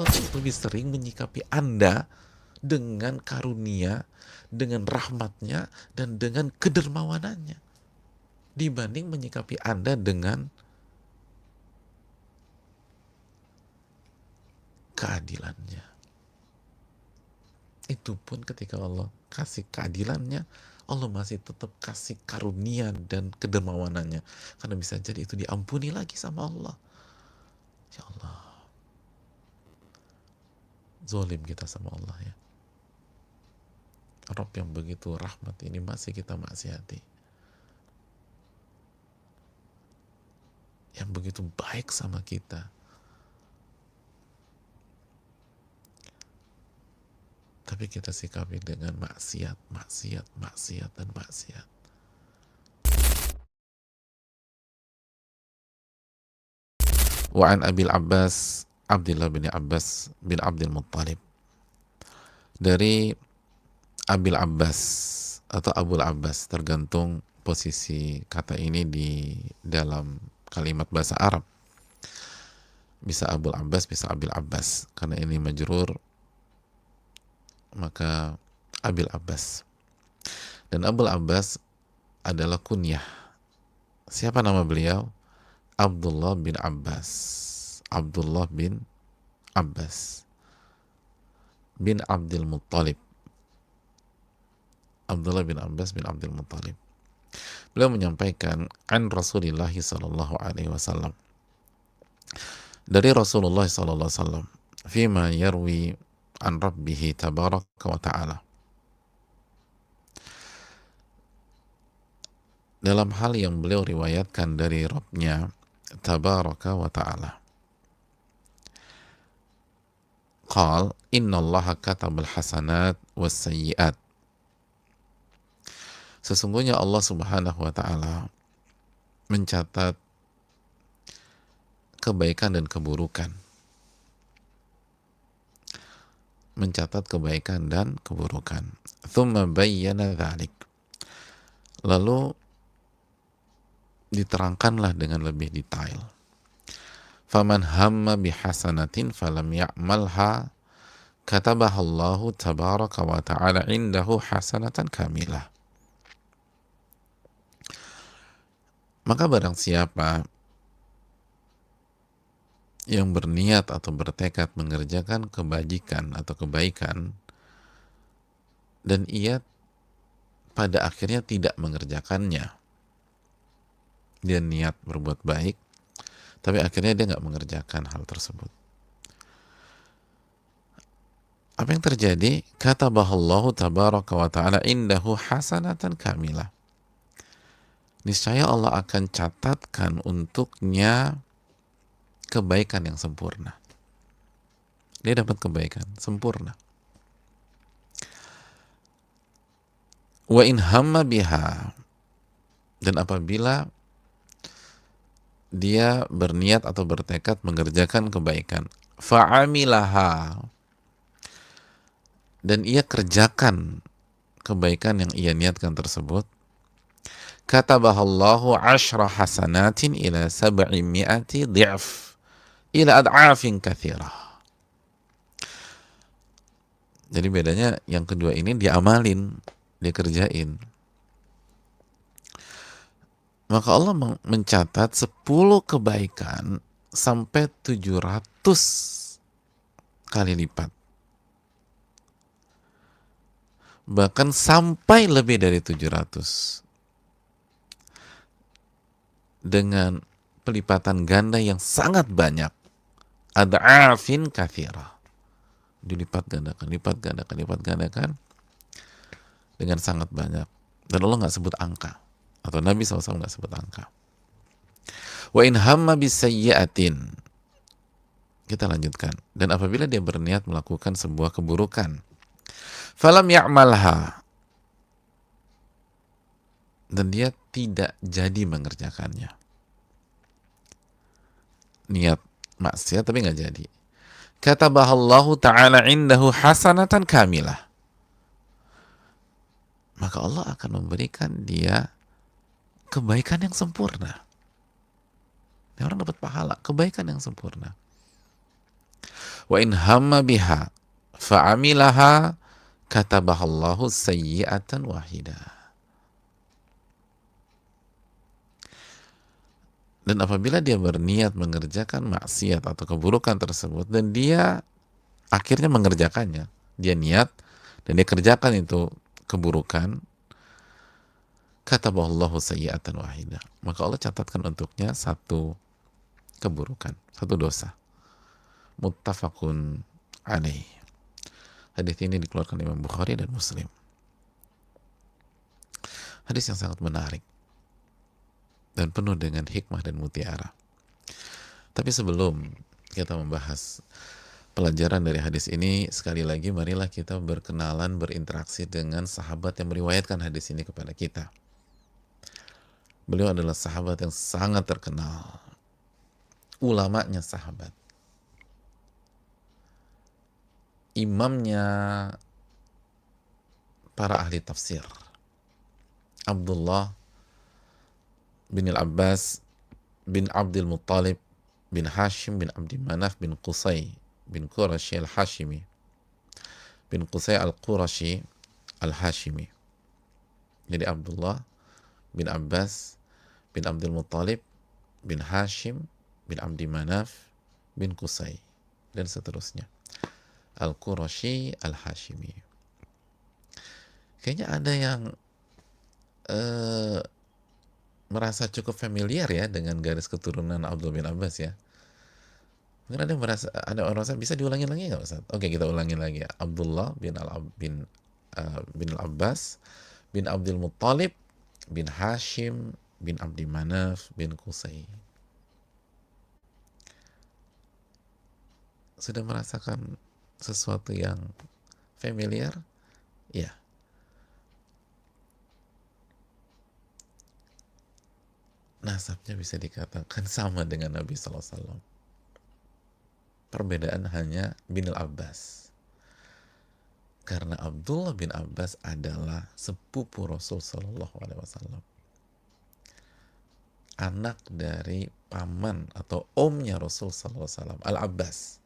Allah lebih sering menyikapi Anda dengan karunia, dengan rahmatnya, dan dengan kedermawanannya dibanding menyikapi Anda dengan keadilannya. Itu pun ketika Allah kasih keadilannya, Allah masih tetap kasih karunia dan kedermawanannya, karena bisa jadi itu diampuni lagi sama Allah. Ya Allah, zalim kita sama Allah ya. Rabb yang begitu rahmat ini masih kita maksiati, yang begitu baik sama kita, tapi kita sikapi dengan maksiat, maksiat, maksiat, dan maksiat. Wa'an Abil Abbas Abdullah bin Abbas bin Abdul Muttalib, dari Abil Abbas atau Abul Abbas, tergantung posisi kata ini di dalam kalimat bahasa Arab. Bisa Abul Abbas, bisa Abil Abbas. Karena ini majrur, maka Abil Abbas. Dan Abul Abbas adalah kunyah. Siapa nama beliau? Abdullah bin Abbas. Abdullah bin Abbas bin Abdul Muttalib. Abdullah bin Abbas bin Abdul Muttalib. Beliau menyampaikan an Rasulullah sallallahu alaihi wasallam, dari Rasulullah sallallahu alaihi wasallam, fima yarwi an rabbih tabaraka wa ta'ala, dalam hal yang beliau riwayatkan dari Rabbnya tabaraka wa ta'ala. Qal innallaha katabal hasanat was sayyiat, sesungguhnya Allah subhanahu wa ta'ala mencatat kebaikan dan keburukan, mencatat kebaikan dan keburukan. Thumma bayyana dhalik, lalu diterangkanlah dengan lebih detail. Faman hamma bihasanatin falam ya'malha katabahallahu tabaraka wa ta'ala indahu hasanatan kamilah. Maka barang siapa yang berniat atau bertekad mengerjakan kebajikan atau kebaikan, dan ia pada akhirnya tidak mengerjakannya, dia niat berbuat baik, tapi akhirnya dia nggak mengerjakan hal tersebut, apa yang terjadi? Katabahallahu tabaraka wa ta'ala indahu hasanatan kamilah, niscaya Allah akan catatkan untuknya kebaikan yang sempurna. Dia dapat kebaikan sempurna. Wa in hamma biha, dan apabila dia berniat atau bertekad mengerjakan kebaikan, fa'amilaha, dan ia kerjakan kebaikan yang ia niatkan tersebut, katabahallahu ashra hasanatin ila sab'i mi'ati di'af ila ad'afin kathirah. Jadi bedanya yang kedua ini diamalin, dikerjain. Maka Allah mencatat 10 kebaikan sampai 700 kali lipat. Bahkan sampai lebih dari 700. Dengan pelipatan ganda yang sangat banyak. Ad'afin kathirah. Dilipat gandakan, lipat gandakan, lipat gandakan dengan sangat banyak. Dan Allah nggak sebut angka, atau Nabi SAW nggak sebut angka. Wa in hamma bisayyi'atin, kita lanjutkan, dan apabila dia berniat melakukan sebuah keburukan, falam ya'malha, dan dia tidak jadi mengerjakannya, niat maksiat tapi nggak jadi, katabahallahu ta'ala indahu hasanatan kamilah, maka Allah akan memberikan dia kebaikan yang sempurna. Dia orang dapat pahala, kebaikan yang sempurna. Wa in hamma biha fa'amilaha katabahallahu sayyi'atan wahidah. Dan apabila dia berniat mengerjakan maksiat atau keburukan tersebut dan dia akhirnya mengerjakannya, dia niat dan dia kerjakan itu keburukan, katabahallahu sayyi'atan wahidah, maka Allah catatkan untuknya satu keburukan, satu dosa. Muttafaqun alaih. Hadis ini dikeluarkan Imam Bukhari dan Muslim. Hadis yang sangat menarik dan penuh dengan hikmah dan mutiara. Tapi sebelum kita membahas pelajaran dari hadis ini, sekali lagi marilah kita berkenalan, berinteraksi dengan sahabat yang meriwayatkan hadis ini kepada kita. Beliau adalah sahabat yang sangat terkenal, ulamanya sahabat, imamnya para ahli tafsir, Abdullah bin Al-Abbas bin Abdul Muttalib bin Hashim bin Abdi Manaf bin Qusay bin Qurashi Al-Hashimi bin Qusay Al-Qurashi Al-Hashimi. Jadi Abdullah bin Abbas bin Abdul Muttalib bin Hashim bin Abdi Manaf bin Qusay dan seterusnya. Al-Qurashi Al-Hashimi. Kayaknya ada yang merasa cukup familiar ya dengan garis keturunan Abdul bin Abbas ya. Mungkin ada yang merasa, ada orang merasa bisa diulangi lagi nggak Ustaz? Oke, kita ulangi lagi ya. Abdullah bin Al-Abbas bin Abdul Muttalib bin Hashim bin Abdi Manaf bin Qusay. Sudah merasakan sesuatu yang familiar? Ya. Nasabnya bisa dikatakan sama dengan Nabi SAW. Perbedaan hanya bin Al-Abbas. Karena Abdullah bin Abbas adalah sepupu Rasul SAW. Anak dari paman atau omnya Rasul SAW, Al-Abbas.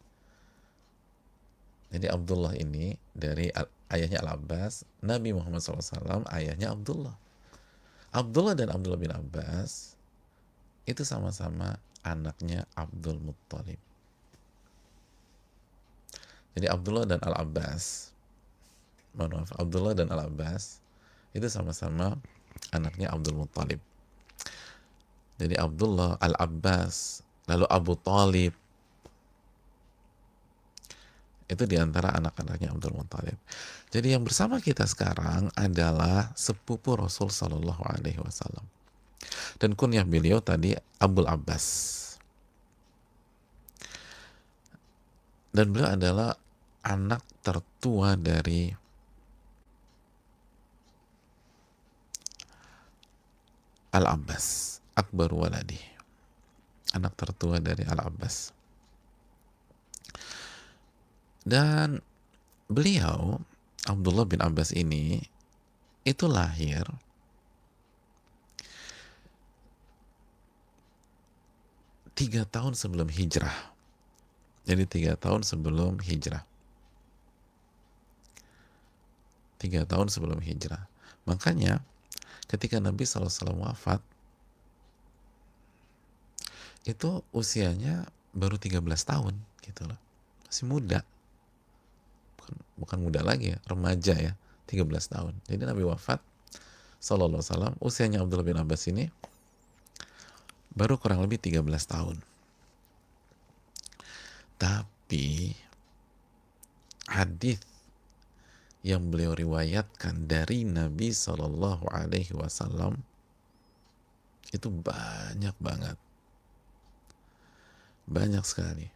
Jadi Abdullah ini dari ayahnya Al-Abbas, Nabi Muhammad SAW ayahnya Abdullah. Abdullah dan Abdullah bin Abbas itu sama-sama anaknya Abdul Muttalib. Jadi Abdullah dan Al-Abbas, Abdullah dan Al-Abbas itu sama-sama anaknya Abdul Muttalib. Jadi Abdullah, Al-Abbas, lalu Abu Talib, itu diantara anak-anaknya Abdul Muttalib. Jadi yang bersama kita sekarang adalah sepupu Rasul Sallallahu Alaihi Wasallam. Dan kunyah beliau tadi Abul Abbas. Dan beliau adalah anak tertua dari Al-Abbas, akbar waladi, anak tertua dari Al-Abbas. Dan beliau, Abdullah bin Abbas ini, itu lahir tiga tahun sebelum hijrah. Jadi 3 tahun sebelum hijrah. 3 tahun sebelum hijrah. Makanya ketika Nabi SAW wafat, itu usianya baru 13 tahun gitu loh. Masih muda. Bukan muda lagi ya, remaja ya, 13 tahun. Jadi Nabi wafat SAW, usianya Abdullah bin Abbas ini baru kurang lebih 13 tahun. Tapi hadis yang beliau riwayatkan dari Nabi Shallallahu Alaihi Wasallam itu banyak banget, banyak sekali,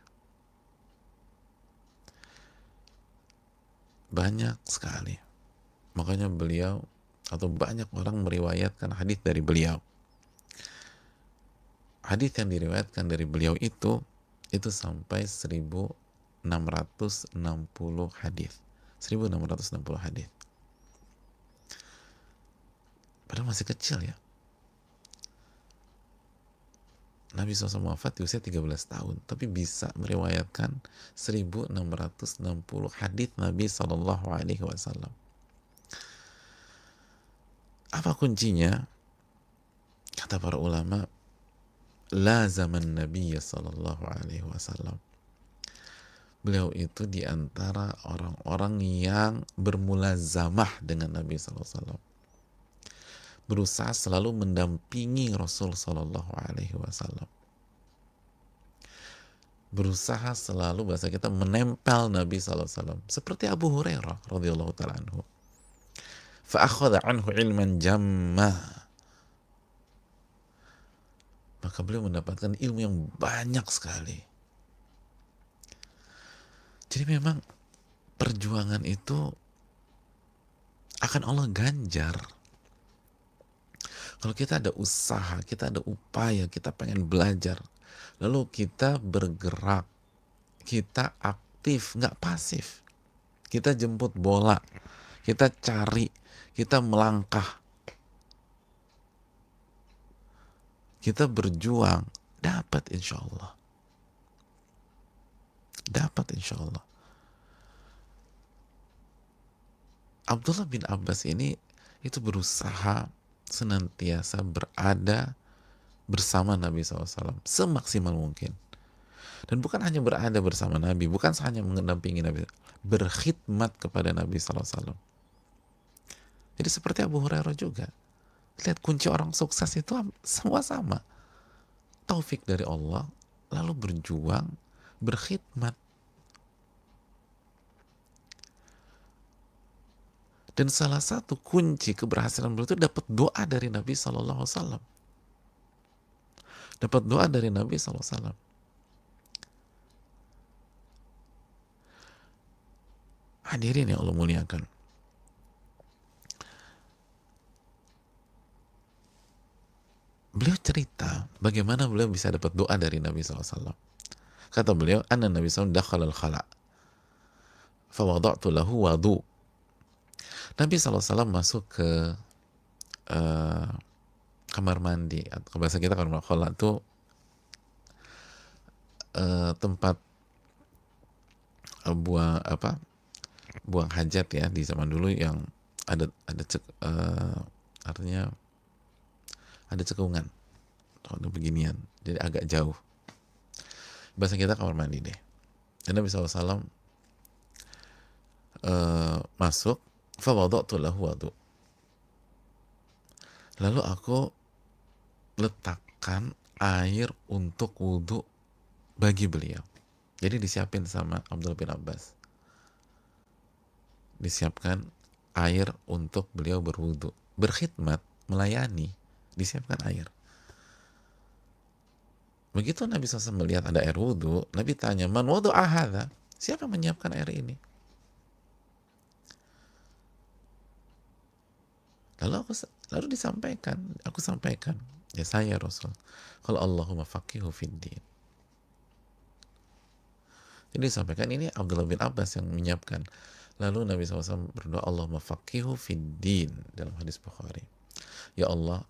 banyak sekali. Makanya beliau atau banyak orang meriwayatkan hadis dari beliau. Hadis yang diriwayatkan dari beliau itu sampai 1660 hadis. 1660 hadis. Padahal masih kecil ya. Nabi SAW wafat di usia 13 tahun, tapi bisa meriwayatkan 1660 hadits Nabi SAW. Apa kuncinya? Kata para ulama, la zaman Nabi SAW. Beliau itu diantara orang-orang yang bermulazamah dengan Nabi SAW, berusaha selalu mendampingi Rasul SAW, berusaha selalu, bahasa kita, menempel Nabi SAW, seperti Abu Hurairah radhiyallahu taala anhu. Fa'akhadha anhu ilman jamma, maka beliau mendapatkan ilmu yang banyak sekali. Jadi memang perjuangan itu akan Allah ganjar. Kalau kita ada usaha, kita ada upaya, kita pengen belajar, lalu kita bergerak, kita aktif, nggak pasif. Kita jemput bola, kita cari, kita melangkah, kita berjuang, dapat insya Allah. Dapat insya Allah. Abdullah bin Abbas ini itu berusaha senantiasa berada bersama Nabi SAW semaksimal mungkin. Dan bukan hanya berada bersama Nabi, bukan hanya mendampingi Nabi, berkhidmat kepada Nabi SAW. Jadi seperti Abu Hurairah juga. Lihat, kunci orang sukses itu semua sama. Taufik dari Allah, lalu berjuang, berkhidmat. Dan salah satu kunci keberhasilan beliau itu dapat doa dari Nabi SAW. Dapat doa dari Nabi SAW. Hadirin yang Allah muliakan. Beliau cerita bagaimana beliau bisa dapat doa dari Nabi SAW. Kata beliau, anna Nabi SAW dakhala al-khala' fawada'tu lahu wadu. Nabi SAW masuk ke kamar mandi, atau bahasa kita kamar khala itu tempat buang hajat ya di zaman dulu, yang artinya ada cekungan, ada beginian, jadi agak jauh. Bahasa kita kamar mandi deh. Dan Nabi SAW masuk, fawada'tu lahu wadu. Lalu aku letakkan air untuk wudhu bagi beliau. Jadi disiapin sama Abdullah bin Abbas. Disiapkan air untuk beliau berwudhu. Berkhidmat, melayani, disiapkan air. Begitu Nabi SAW melihat ada air wudhu, Nabi tanya, man wudu'a hadha? Siapa yang menyiapkan air ini? Lalu disampaikan, aku sampaikan, ya saya Rasul. Kalau Allahumma faqihu fiddin. Jadi disampaikan, ini Abdullah bin Abbas yang menyiapkan. Lalu Nabi SAW berdoa, Allahumma faqihu fiddin, dalam hadis Bukhari. Ya Allah,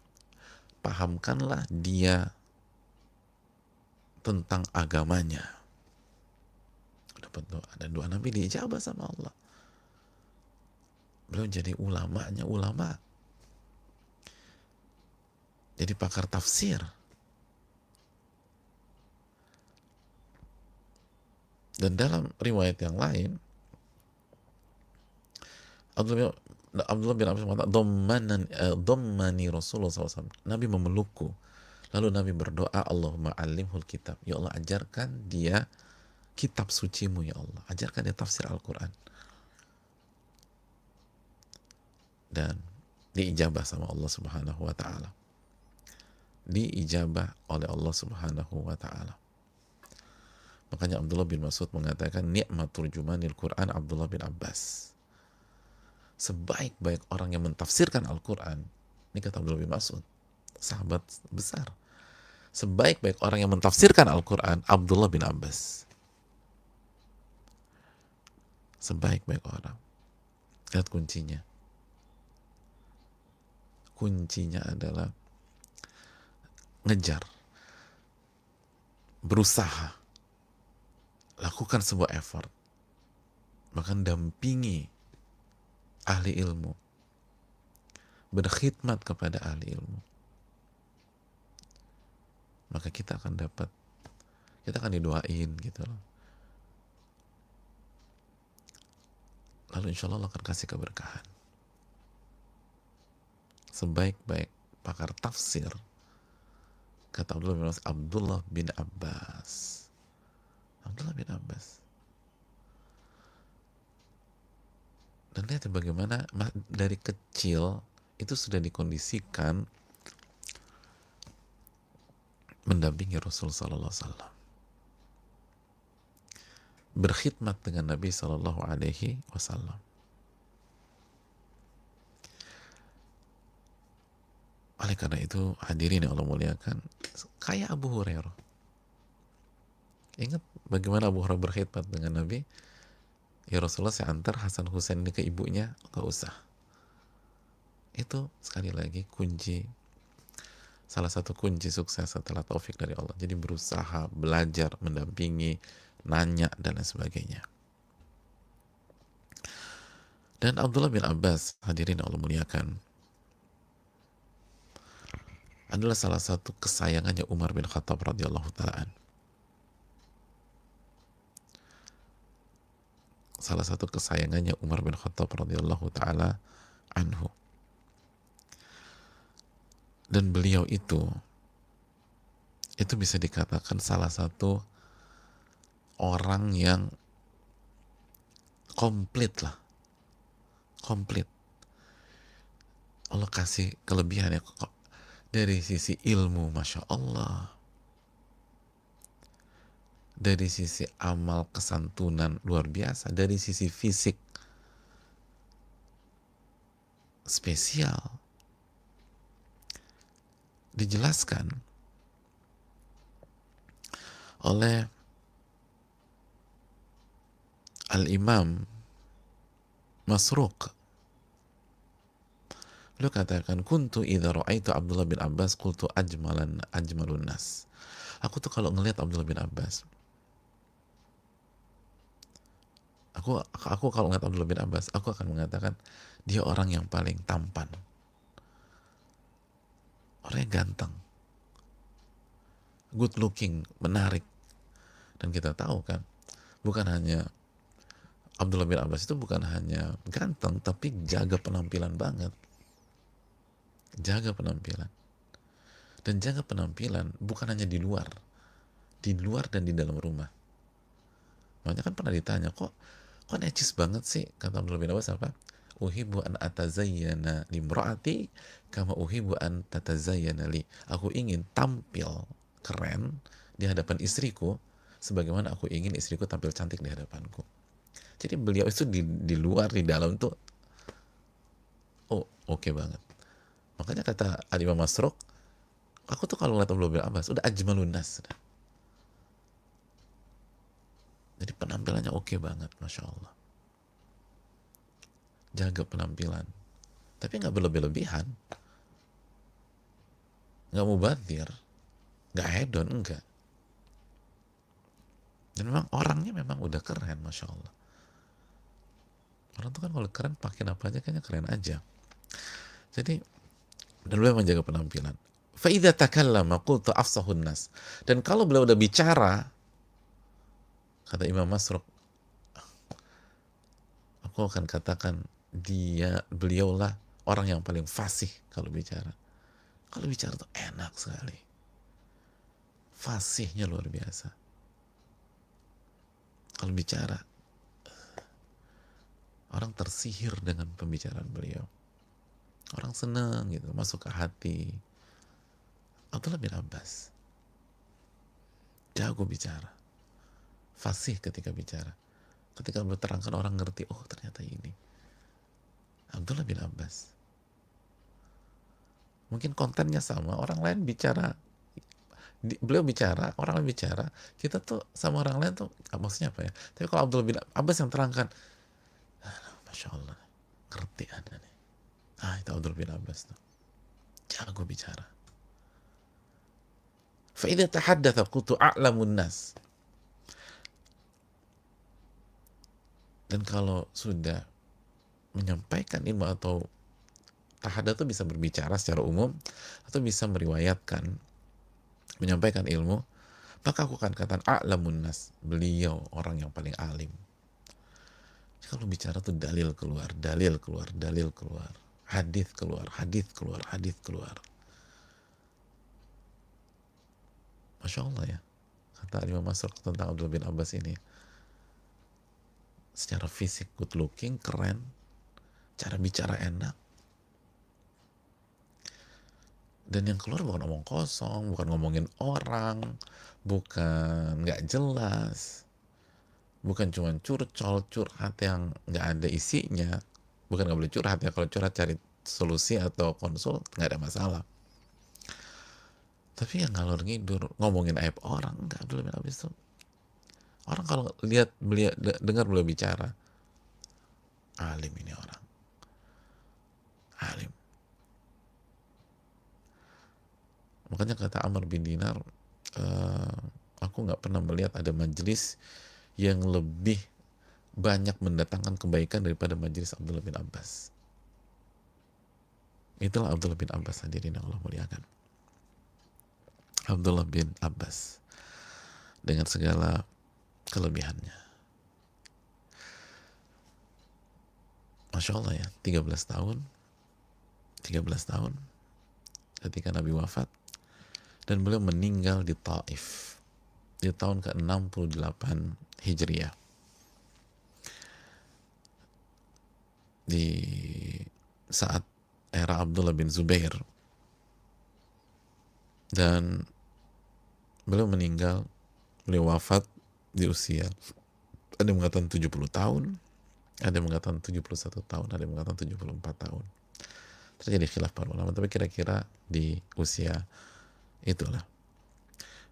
pahamkanlah dia tentang agamanya. Dapat doa, dan doa Nabi diijabah sama Allah. Beliau jadi ulama. Jadi pakar tafsir. Dan dalam riwayat yang lain, Abdullah bin Abbas mengatakan, dhammani Rasulullah SAW. Nabi memelukku. Lalu Nabi berdoa, Allahumma alimhul kitab. Ya Allah, ajarkan dia kitab sucimu, ya Allah. Ajarkan dia tafsir Al-Quran. Dan diijabah sama Allah Subhanahu wa ta'ala. Diijabah oleh Allah Subhanahu wa ta'ala. Makanya Abdullah bin Mas'ud mengatakan, ni'mat turjumanil Quran Abdullah bin Abbas. Sebaik-baik orang yang mentafsirkan Al-Quran, ini kata Abdullah bin Mas'ud, sahabat besar, sebaik-baik orang yang mentafsirkan Al-Quran, Abdullah bin Abbas. Sebaik-baik orang. Lihat kuncinya. Kuncinya adalah ngejar. berusaha, lakukan sebuah effort, bahkan dampingi ahli ilmu, berkhidmat kepada ahli ilmu, maka kita akan dapat, kita akan didoain gitu loh. Lalu insya Allah akan kasih keberkahan. Sebaik-baik pakar tafsir, kata Abdullah bin Abbas. Abdullah bin Abbas. Dan lihat bagaimana dari kecil itu sudah dikondisikan mendampingi Rasul Sallallahu Alaihi Wasallam, berkhidmat dengan Nabi Sallallahu Alaihi Wasallam. Oleh karena itu, hadirin yang Allah muliakan, kayak Abu Hurairah. Ingat bagaimana Abu Hurairah berkhidmat dengan Nabi? Ya Rasulullah, saya antar Hasan Husain ini ke ibunya. Gak usah. Itu sekali lagi kunci, salah satu kunci sukses setelah taufik dari Allah. Jadi berusaha, belajar, mendampingi, nanya, dan lain sebagainya. Dan Abdullah bin Abbas, hadirin yang Allah muliakan, adalah salah satu kesayangannya Umar bin Khattab radhiyallahu ta'ala. Salah satu kesayangannya Umar bin Khattab radhiyallahu ta'ala anhu. Dan beliau itu bisa dikatakan salah satu orang yang komplit lah. Komplit. Allah kasih kelebihannya dari sisi ilmu, Masya Allah. Dari sisi amal kesantunan luar biasa, dari sisi fisik spesial. Dijelaskan oleh Al-Imam Masruq. Beliau katakan, kuntu idza ra'aitu Abdullah bin Abbas qultu ajmalun nas. Aku tuh kalau ngelihat Abdullah bin Abbas, aku kalau ngelihat Abdullah bin Abbas, aku akan mengatakan dia orang yang paling tampan, orang yang ganteng, good looking, menarik. Dan kita tahu kan, bukan hanya Abdullah bin Abbas itu bukan hanya ganteng, tapi jaga penampilan banget. Jaga penampilan. Dan jaga penampilan bukan hanya di luar dan di dalam rumah. Makanya kan pernah ditanya, kok necis banget sih, kata Abdullah bin Abbas apa? Uhibbu an atazayyana limraati kama uhibbu an tatazayyana li. Aku ingin tampil keren di hadapan istriku sebagaimana aku ingin istriku tampil cantik di hadapanku. Jadi beliau itu di luar, di dalam tuh oke banget. Makanya kata Al-Imam Masruq, aku tuh kalau ngeliat Abdullah bin Abbas udah ajmalun nas. Jadi penampilannya oke banget, Masya Allah. Jaga penampilan, tapi nggak berlebih-lebihan, nggak mubadir, nggak hedon, enggak. Dan memang orangnya memang udah keren, Masya Allah. Orang tuh kan kalau keren pakai apa aja kayaknya keren aja. Jadi, dan beliau menjaga penampilan. Fa'idha takallama qultu afsahun nas. Dan kalau beliau udah bicara, kata Imam Masruq, aku akan katakan beliaulah orang yang paling fasih kalau bicara. Kalau bicara tuh enak sekali. Fasihnya luar biasa. Kalau bicara, orang tersihir dengan pembicaraan beliau. Orang senang gitu, masuk ke hati. Abdullah bin Abbas jago bicara, fasih ketika bicara. Ketika berterangkan orang ngerti, oh ternyata ini Abdullah bin Abbas. Mungkin kontennya sama, orang lain bicara, beliau bicara, orang lain bicara, kita tuh sama orang lain tuh maksudnya apa ya? Tapi kalau Abdullah bin Abbas yang terangkan, Masya Allah, ngerti Anda nih. Itu Abdullah bin Abbas tuh jago bicara, Fa idza tahaddatsa qultu a'lamun nas. Dan kalau sudah menyampaikan ilmu atau tahadat itu bisa berbicara secara umum atau bisa meriwayatkan, menyampaikan ilmu, maka aku akan katakan a'lamun nas, beliau orang yang paling alim. Kalau bicara tuh dalil keluar, dalil keluar, dalil keluar, hadis keluar, hadis keluar, hadis keluar. Masya Allah ya, kata Imam Masruq tentang Abdullah bin Abbas ini, secara fisik good looking, keren, cara bicara enak, dan yang keluar bukan omong kosong, bukan ngomongin orang, bukan nggak jelas, bukan cuma curhat yang nggak ada isinya. Bukan nggak boleh curhat ya, kalau curhat cari solusi atau konsul nggak ada masalah. Tapi yang ngalor ngidur ngomongin aib orang, nggak boleh. Habis itu orang kalau lihat beliau, dengar beliau bicara, alim ini orang, alim. Makanya kata Amr bin Dinar, aku nggak pernah melihat ada majelis yang lebih banyak mendatangkan kebaikan daripada majelis Abdullah bin Abbas. Itulah Abdullah bin Abbas, hadirin yang Allah muliakan. Abdullah bin Abbas dengan segala kelebihannya. Masya Allah ya, 13 tahun ketika Nabi wafat, dan beliau meninggal di Taif di tahun ke-68 Hijriah, di saat era Abdullah bin Zubair, dan beliau meninggal, beliau wafat di usia, ada yang mengatakan 70 tahun, ada yang mengatakan 71 tahun, ada yang mengatakan 74 tahun. Terjadi khilaf para ulama, tapi kira-kira di usia itulah,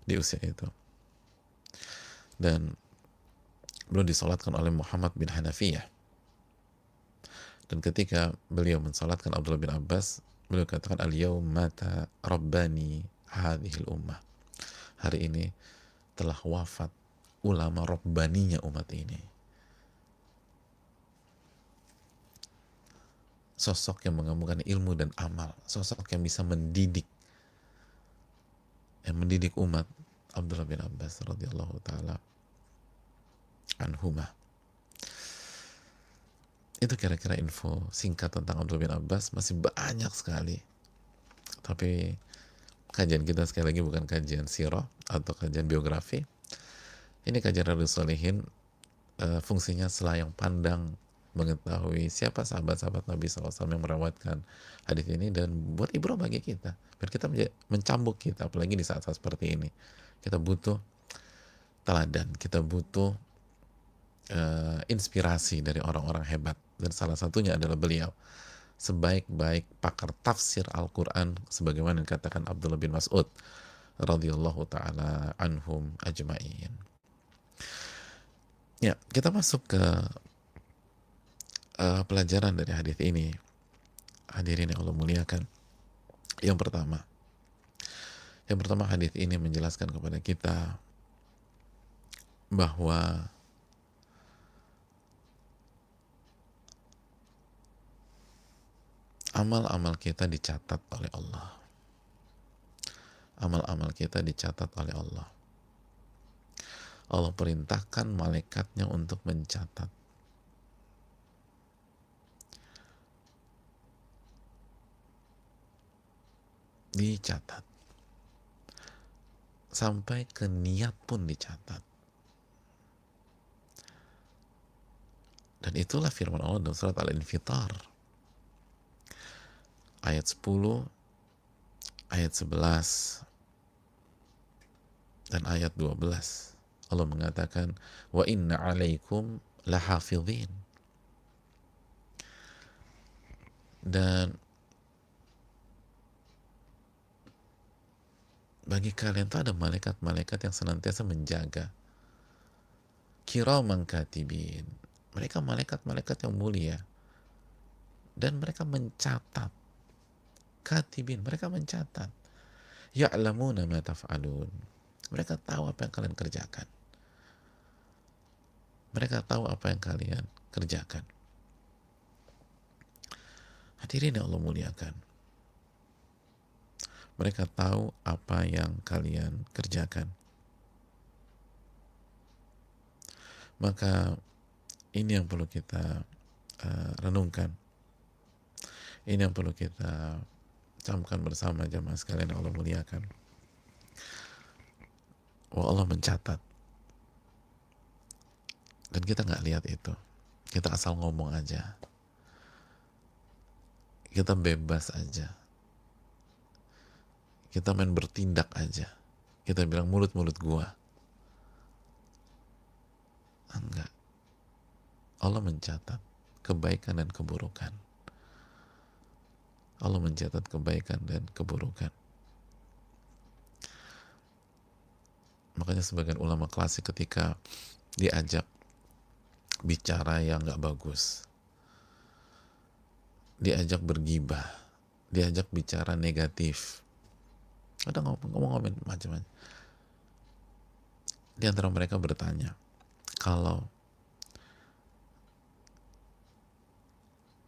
di usia itu. Dan beliau disolatkan oleh Muhammad bin Hanafiyah. Dan ketika beliau mensolatkan Abdullah bin Abbas, beliau katakan, al-yaum mata rabbani hadhil ummah. Hari ini telah wafat ulama rabbaninya umat ini. Sosok yang menggabungkan ilmu dan amal, sosok yang bisa mendidik, yang mendidik umat, Abdullah bin Abbas radhiyallahu taala anhumah. Itu kira-kira info singkat tentang Abdullah bin Abbas. Masih banyak sekali, tapi kajian kita sekali lagi bukan kajian sirah atau kajian biografi. Ini kajian Riyadhus Shalihin, fungsinya selayang pandang mengetahui siapa sahabat-sahabat Nabi SAW yang merawatkan hadis ini, dan buat ibrah bagi kita, biar kita mencambuk kita, apalagi di saat-saat seperti ini. Kita butuh teladan, kita butuh inspirasi dari orang-orang hebat, dan salah satunya adalah beliau, sebaik-baik pakar tafsir Al-Quran, sebagaimana dikatakan Abdullah bin Mas'ud radhiyallahu ta'ala anhum ajma'in. Ya, kita masuk ke pelajaran dari hadis ini, hadirin yang Allah muliakan. Yang pertama hadis ini menjelaskan kepada kita bahwa amal-amal kita dicatat oleh Allah. Amal-amal kita dicatat oleh Allah. Allah perintahkan malaikatnya untuk mencatat. Dicatat. Sampai ke niat pun dicatat. Dan itulah firman Allah dalam surat Al-Infitar ayat 10, ayat 11, dan ayat 12. Allah mengatakan, wa inna alaikum lahafidhin. Dan bagi kalian itu ada malaikat-malaikat yang senantiasa menjaga. Kiraman katibin. Mereka malaikat-malaikat yang mulia. Dan mereka mencatat. Katibin, mereka mencatat. Ya'lamuna ma taf'alun. Mereka tahu apa yang kalian kerjakan. Mereka tahu apa yang kalian kerjakan. Hadirin yang Allah muliakan. Mereka tahu apa yang kalian kerjakan. Maka ini yang perlu kita renungkan. Ini yang perlu kita camkan bersama jamaah sekalian yang Allah muliakan. Allah mencatat. Dan kita nggak lihat itu. Kita asal ngomong aja. Kita bebas aja. Kita main bertindak aja. Kita bilang mulut-mulut gua. Enggak. Allah mencatat kebaikan dan keburukan. Allah mencatat kebaikan dan keburukan. Makanya sebagian ulama klasik ketika diajak bicara yang nggak bagus, diajak bergibah, diajak bicara negatif, ada ngomong-ngomong macam-macam. Di antara mereka bertanya, kalau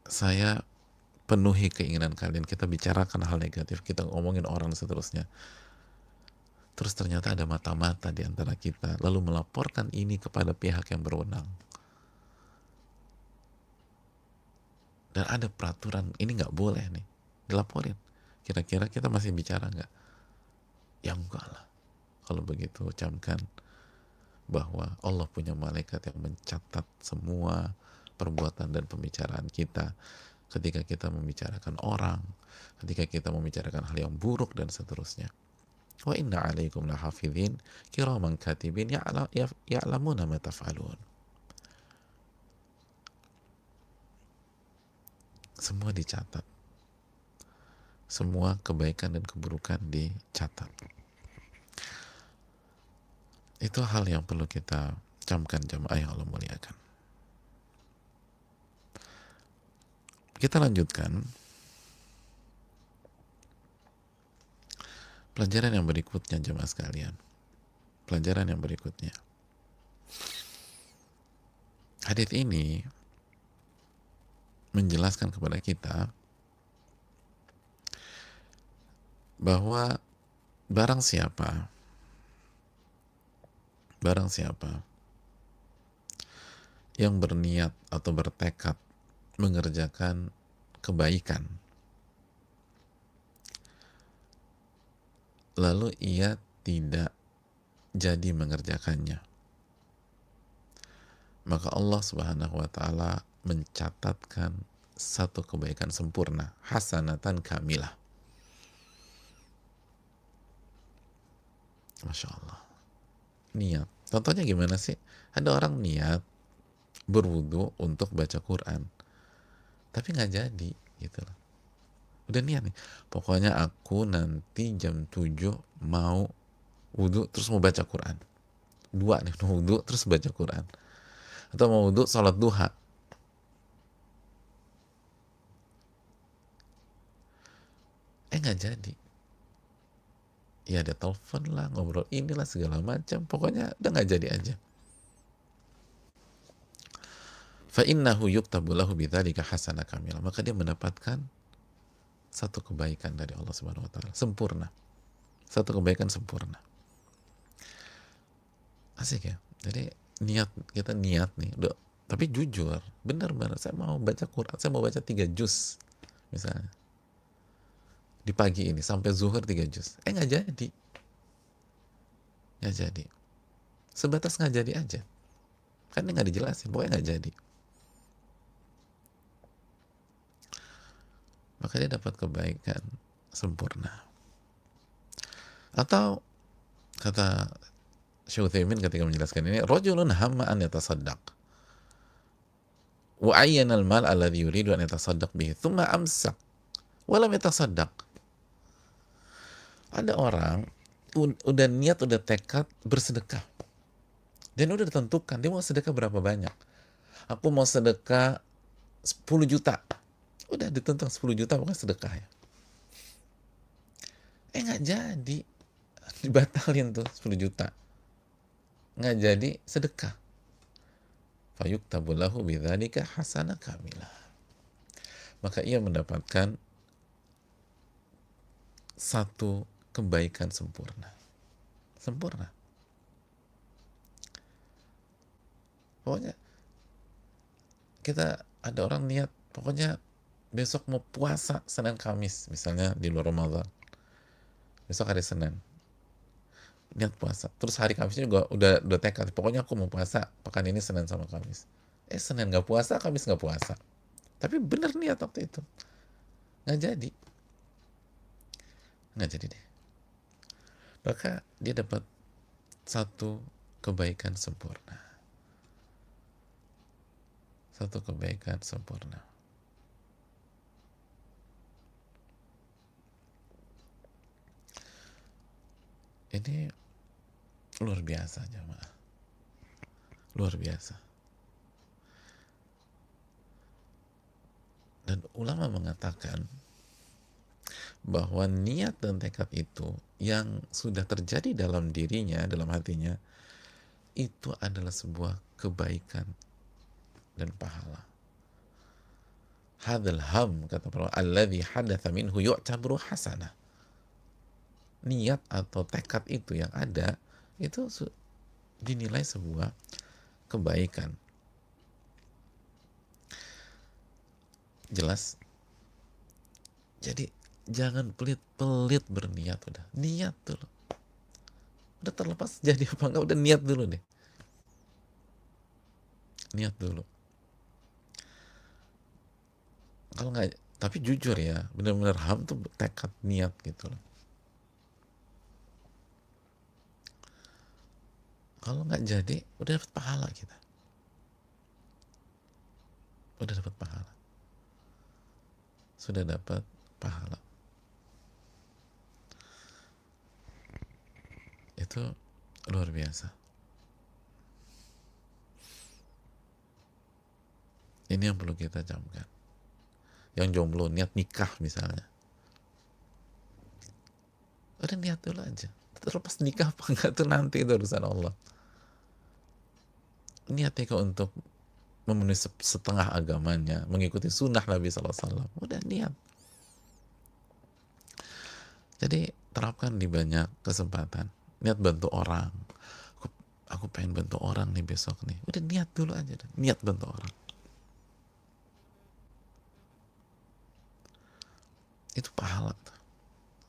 saya penuhi keinginan kalian, kita bicarakan hal negatif, kita ngomongin orang dan seterusnya, terus ternyata ada mata-mata di antara kita, lalu melaporkan ini kepada pihak yang berwenang, dan ada peraturan, ini nggak boleh nih, dilaporin. Kira-kira kita masih bicara nggak? Ya enggak lah. Kalau begitu, ucapkan bahwa Allah punya malaikat yang mencatat semua perbuatan dan pembicaraan kita, ketika kita membicarakan orang, ketika kita membicarakan hal yang buruk dan seterusnya. Wa inna alaikum lahafidhin kiraman katibin ya'lamuna ma taf'alun. Semua dicatat. Semua kebaikan dan keburukan dicatat. Itu hal yang perlu kita camkan jamaah yang Allah muliakan. Kita lanjutkan pelajaran yang berikutnya jamaah sekalian. Pelajaran yang berikutnya. Hadits ini menjelaskan kepada kita bahwa barang siapa yang berniat atau bertekad mengerjakan kebaikan, lalu ia tidak jadi mengerjakannya, maka Allah Subhanahu wa ta'ala mencatatkan satu kebaikan sempurna, hasanatan kamilah. Masya Allah. Niat. Contohnya gimana sih? Ada orang niat berwudu untuk baca Quran, tapi nggak jadi gitu loh. Udah niat nih, pokoknya aku nanti jam 7 mau wudu terus mau baca Quran. Dua nih, mau wudu terus baca Quran. Atau mau wudu sholat duha. Nggak jadi. Ya ada telepon lah, ngobrol inilah segala macam, pokoknya udah nggak jadi aja. Fa innahu yuktabu lahu bidzalika hasanah kamilah. Maka dia mendapatkan satu kebaikan dari Allah Subhanahu wa taala, sempurna. Satu kebaikan sempurna. Asik ya. Jadi kita niat nih, tapi jujur, benar-benar saya mau baca Quran, saya mau baca 3 juz misalnya. Di pagi ini sampai zuhur 3 juz. Nggak jadi. Nggak jadi. Sebatas nggak jadi aja. Kan ini nggak dijelasin, pokoknya nggak jadi. Maka dia dapat kebaikan sempurna. Atau kata Syekh Utsaimin ketika menjelaskan ini, rajulun hamma an yatasaddaq wa ayyana al-mal alladhi yuridu an yatasaddaq bihi thumma amsak wa lam yatasaddaq. Ada orang udah niat, udah tekad bersedekah, dan udah ditentukan dia mau sedekah berapa banyak. Aku mau sedekah 10 juta, udah ditentukan 10 juta pokoknya sedekah ya. Nggak jadi, dibatalin tuh 10 juta, nggak jadi sedekah. Fayuktabu lahu bidzalika hasanah kamilah, maka ia mendapatkan satu kebaikan sempurna. Sempurna. Pokoknya kita ada orang niat, pokoknya besok mau puasa Senin Kamis, misalnya di luar Ramadan. Besok hari Senin, niat puasa. Terus hari Kamisnya juga udah tekad, pokoknya aku mau puasa pekan ini Senin sama Kamis. Senin nggak puasa, Kamis nggak puasa. Tapi bener niat waktu itu. Nggak jadi. Nggak jadi deh. Maka dia dapat satu kebaikan sempurna. Satu kebaikan sempurna. Ini luar biasa, jemaah. Luar biasa. Dan ulama mengatakan bahwa niat dan tekad itu yang sudah terjadi dalam dirinya, dalam hatinya, itu adalah sebuah kebaikan dan pahala. Hadzal ham, kata para alladzi hadatsa minhu yu'tabru hasanah. Niat atau tekad itu yang ada itu dinilai sebuah kebaikan. Jelas? Jadi jangan pelit-pelit berniat, udah niat dulu. Udah terlepas jadi apa enggak, udah niat dulu deh. Niat dulu. Kalau nggak, tapi jujur ya, benar-benar ham tuh tekad, niat gitu loh. Kalau nggak jadi, udah dapat pahala kita. Udah dapat pahala. Sudah dapat pahala. Itu luar biasa. Ini yang perlu kita camkan. Yang jomblo niat nikah misalnya, udah niat dulu aja. Terlepas nikah apa enggak tuh nanti, itu urusan Allah. Niat nikah untuk memenuhi setengah agamanya, mengikuti sunnah Nabi SAW, udah niat. Jadi terapkan di banyak kesempatan. Niat bantu orang, aku pengen bantu orang nih besok nih, udah niat dulu aja, niat bantu orang. Itu pahala,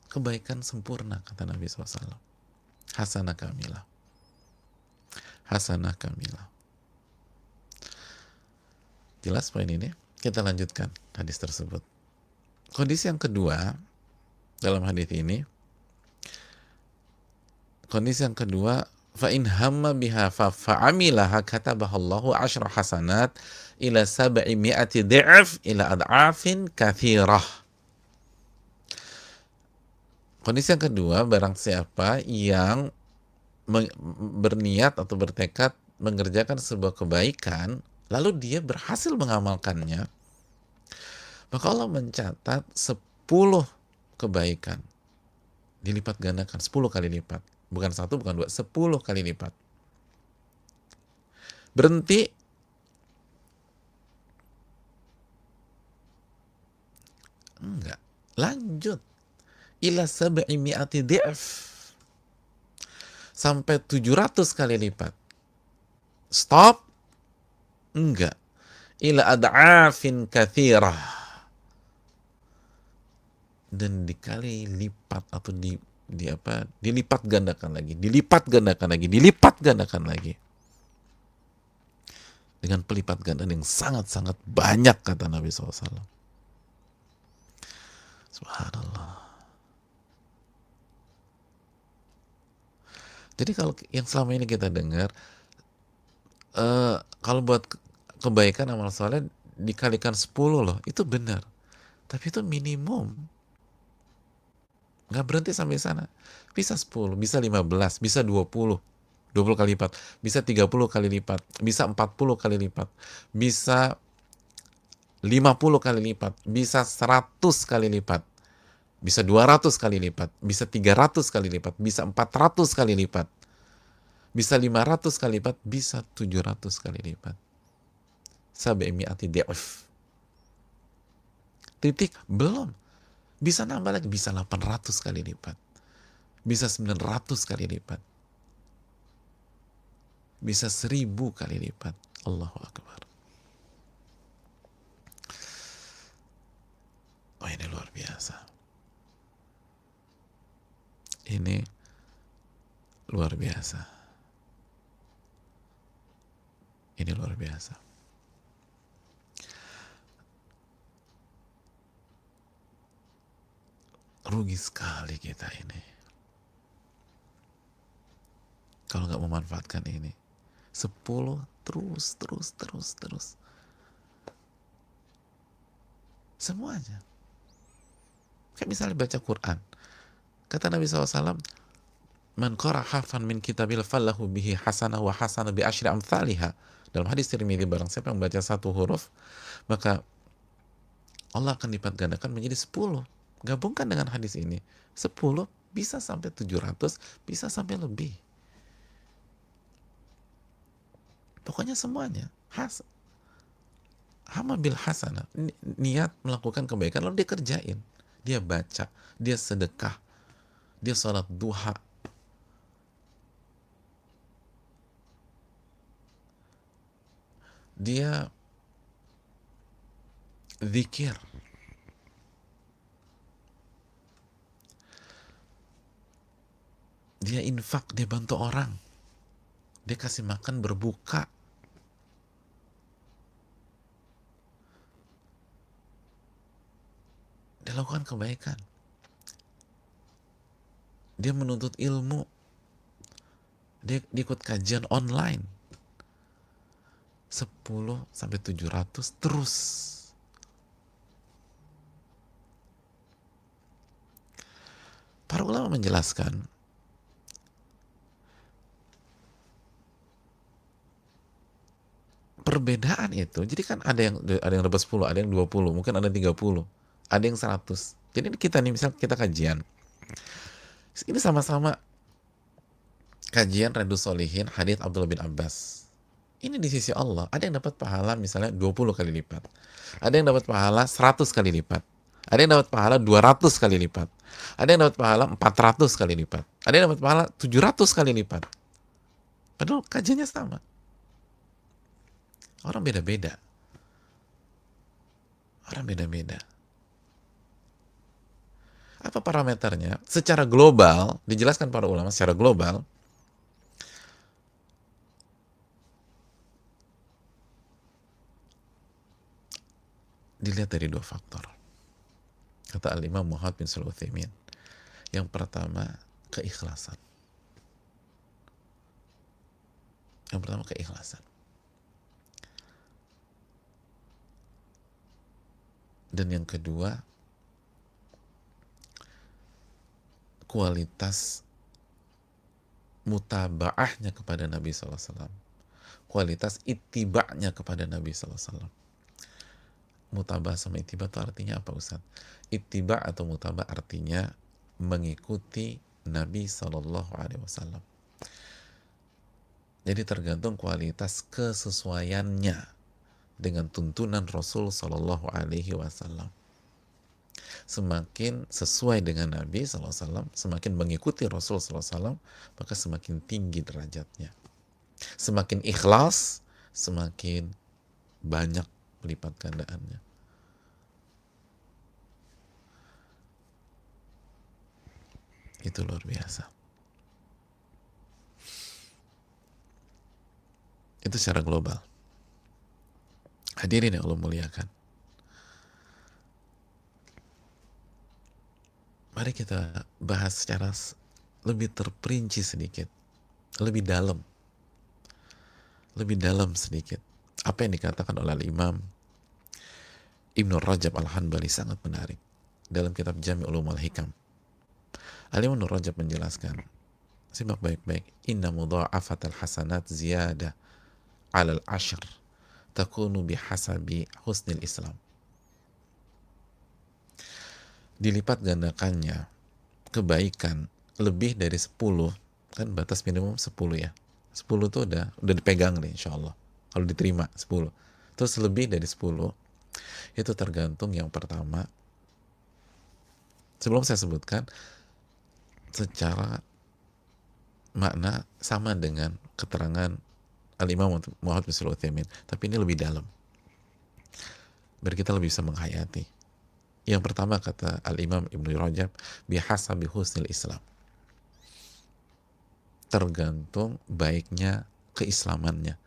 kebaikan sempurna, kata Nabi SAW. Hasanah kamilah. Hasanah kamilah. Jelas poin ini? Kita lanjutkan hadis tersebut. Kondisi yang kedua dalam hadis ini, kondisi yang kedua, fa in hamma biha fa fa'amilaha katabahallahu 10 hasanat ila 700 dhi'af ila ad'afin katsirah. Kondisi yang kedua, barang siapa yang berniat atau bertekad mengerjakan sebuah kebaikan, lalu dia berhasil mengamalkannya, maka Allah mencatat 10 kebaikan, dilipat gandakan 10 kali lipat. Bukan 1, bukan 2, 10 kali lipat. Berhenti? Enggak. Lanjut. Ila 700 dhi'af. Sampai 700 kali lipat. Stop? Enggak. Ila ad'afin katsirah. Dan dikali lipat atau dilipat gandakan lagi, dilipat gandakan lagi, dilipat gandakan lagi. Dengan pelipat gandaan yang sangat-sangat banyak, kata Nabi SAW. Subhanallah. Jadi kalau yang selama ini kita dengar, kalau buat kebaikan amal soleh dikalikan 10 loh, itu benar. Tapi itu minimum. Nggak berhenti sampai sana. Bisa 10, bisa 15, bisa 20 kali lipat, bisa 30 kali lipat, bisa 40 kali lipat, bisa 50 kali lipat, bisa 100 kali lipat. bisa 200 kali lipat, bisa 300 kali lipat, bisa 400 kali lipat, bisa 500 kali lipat, bisa 700 kali lipat. Sab'imi'ati di'af. Titik, belum. Bisa nambah lagi, bisa 800 kali lipat, bisa 900 kali lipat, bisa 1000 kali lipat. Allahu Akbar. Oh, ini luar biasa. Ini luar biasa. Ini luar biasa. Rugi sekali kita ini kalau nggak memanfaatkan ini. 10 terus. Semuanya. Kayak misalnya baca Quran. Kata Nabi SAW, man qara harfan min kitabil fallahu bihi hasanah wa hasanah bi asyri amthaliha. Dalam hadis Tirmidzi, barang siapa yang membaca satu huruf, maka Allah akan lipat gandakan menjadi 10. Gabungkan dengan hadis ini. 10 bisa sampai 700, bisa sampai lebih. Pokoknya semuanya. Hama bil hasanah, niat melakukan kebaikan lalu dia kerjain, dia baca, dia sedekah, dia sholat duha, dia zikir, dia infak, dia bantu orang, dia kasih makan, berbuka, dia lakukan kebaikan, dia menuntut ilmu, dia ikut kajian online, 10 sampai 700 terus. Para ulama menjelaskan perbedaan itu. Jadi kan ada yang dapat 10, ada yang 20, mungkin ada 30, ada yang 100. Jadi kita nih, misal kita kajian, ini sama-sama kajian Riyadhus Shalihin hadits Abdullah bin Abbas. Ini di sisi Allah, ada yang dapat pahala misalnya 20 kali lipat, ada yang dapat pahala 100 kali lipat, ada yang dapat pahala 200 kali lipat, ada yang dapat pahala 400 kali lipat, ada yang dapat pahala 700 kali lipat. Padahal kajiannya sama. Orang beda-beda. Orang beda-beda. Apa parameternya? Secara global, dijelaskan para ulama secara global, dilihat dari 2 faktor. Kata Al-Imam Muhammad bin Shalih Al-Utsaimin. Yang pertama, keikhlasan. Yang pertama, keikhlasan. Dan yang kedua, kualitas mutabaahnya kepada Nabi SAW. Kualitas ittiba'nya kepada Nabi SAW. Mutabah sama ittiba itu artinya apa, Ustaz? Ittiba atau mutabah artinya mengikuti Nabi SAW. Jadi tergantung kualitas kesesuaiannya dengan tuntunan Rasul SAW. Semakin sesuai dengan Nabi SAW, semakin mengikuti Rasul SAW, maka semakin tinggi derajatnya. Semakin ikhlas, semakin banyak melipat gandaannya. Itu luar biasa. Itu secara global. Hadirin yang Allah muliakan, mari kita bahas secara lebih terperinci sedikit, lebih dalam sedikit. Apa yang dikatakan oleh Imam Ibnu Rajab Al-Hanbali sangat menarik dalam kitab Jami' Ulumul Hikam. Al-Imam Ibnu Rajab menjelaskan, simak baik-baik, inna mudha'afatal hasanat ziyadah 'alal 'ashr takunu bihasabi husnil Islam. dilipat gandakannya kebaikan lebih dari 10, kan batas minimum 10 ya. 10 tuh udah dipegang nih insya Allah. Kalau diterima 10. Terus lebih dari 10, itu tergantung yang pertama. Sebelum saya sebutkan, secara makna sama dengan keterangan Al-Imam Muhammad bin Shalih Al-Utsaimin, tapi ini lebih dalam. Biar kita lebih bisa menghayati. Yang pertama kata Al-Imam Ibnu Rajab, bihasabi husnil Islam. Tergantung baiknya keislamannya.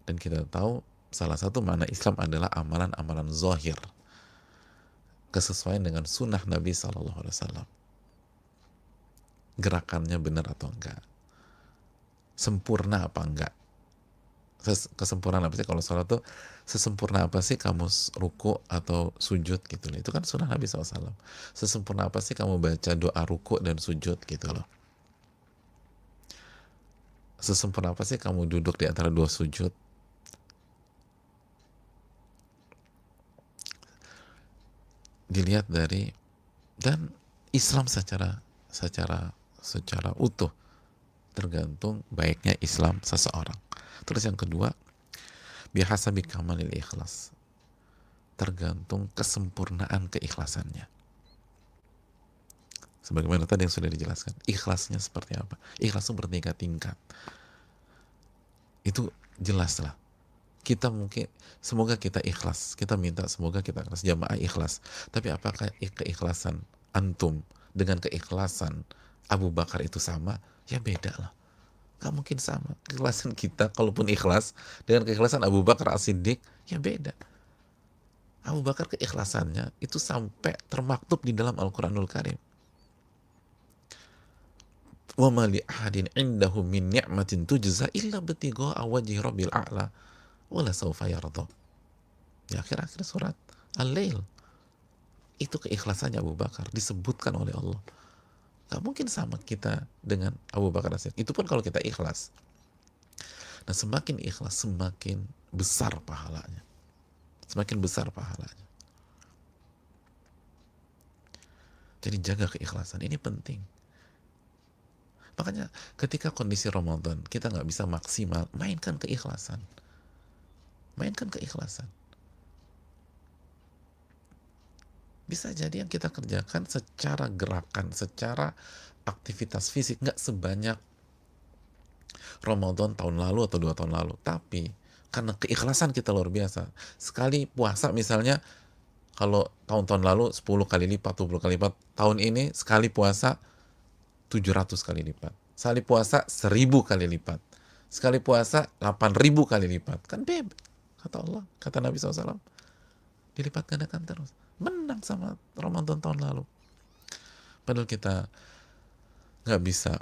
Dan kita tahu salah satu makna Islam adalah amalan-amalan zahir, kesesuaian dengan sunnah Nabi SAW. Gerakannya benar atau enggak, sempurna apa enggak. Kesempurnaan apa sih kalau sholat tuh, sesempurna apa sih kamu ruku atau sujud gitu loh, itu kan sunnah Nabi SAW. Sesempurna apa sih kamu baca doa ruku dan sujud gitu loh. Sesempurna apa sih kamu duduk di antara dua sujud. Dilihat dari, dan Islam secara utuh tergantung baiknya Islam seseorang. Terus yang kedua, bihasabi kamalil ikhlas, tergantung kesempurnaan keikhlasannya. Sebagaimana tadi yang sudah dijelaskan, ikhlasnya seperti apa. Ikhlas itu bertingkat-tingkat. Itu jelas lah. Kita mungkin, semoga kita ikhlas, kita minta semoga kita ikhlas, jamaah ikhlas. Tapi apakah keikhlasan antum dengan keikhlasan Abu Bakar itu sama? Ya beda lah. Gak mungkin sama. Keikhlasan kita, kalaupun ikhlas, dengan keikhlasan Abu Bakar As-Siddiq, ya beda. Abu Bakar keikhlasannya itu sampai termaktub di dalam Al-Quranul Karim. Wa ma li ahadin indahu min ni'matin tujza illa btigha'a wajhi rabbil a'la wala sawfa yarda. Di akhir-akhir surat Al-Lail. Itu keikhlasannya Abu Bakar disebutkan oleh Allah. Gak mungkin sama kita dengan Abu Bakar As-Siddiq. Itu pun kalau kita ikhlas. Nah, semakin ikhlas semakin besar pahalanya. Semakin besar pahalanya. Jadi jaga keikhlasan, ini penting. Makanya ketika kondisi Ramadan kita nggak bisa maksimal, mainkan keikhlasan. Mainkan keikhlasan. Bisa jadi yang kita kerjakan secara gerakan, secara aktivitas fisik nggak sebanyak Ramadan tahun lalu atau 2 tahun lalu. Tapi karena keikhlasan kita luar biasa. Sekali puasa misalnya, kalau tahun-tahun lalu 10 kali lipat, 20 kali lipat. Tahun ini sekali puasa 700 kali lipat. Sekali puasa 1000 kali lipat. Sekali puasa 8000 kali lipat. Kan bebas. Kata Allah, kata Nabi SAW. Dilipat gandakan terus. Menang sama Ramadan tahun lalu. Padahal kita nggak bisa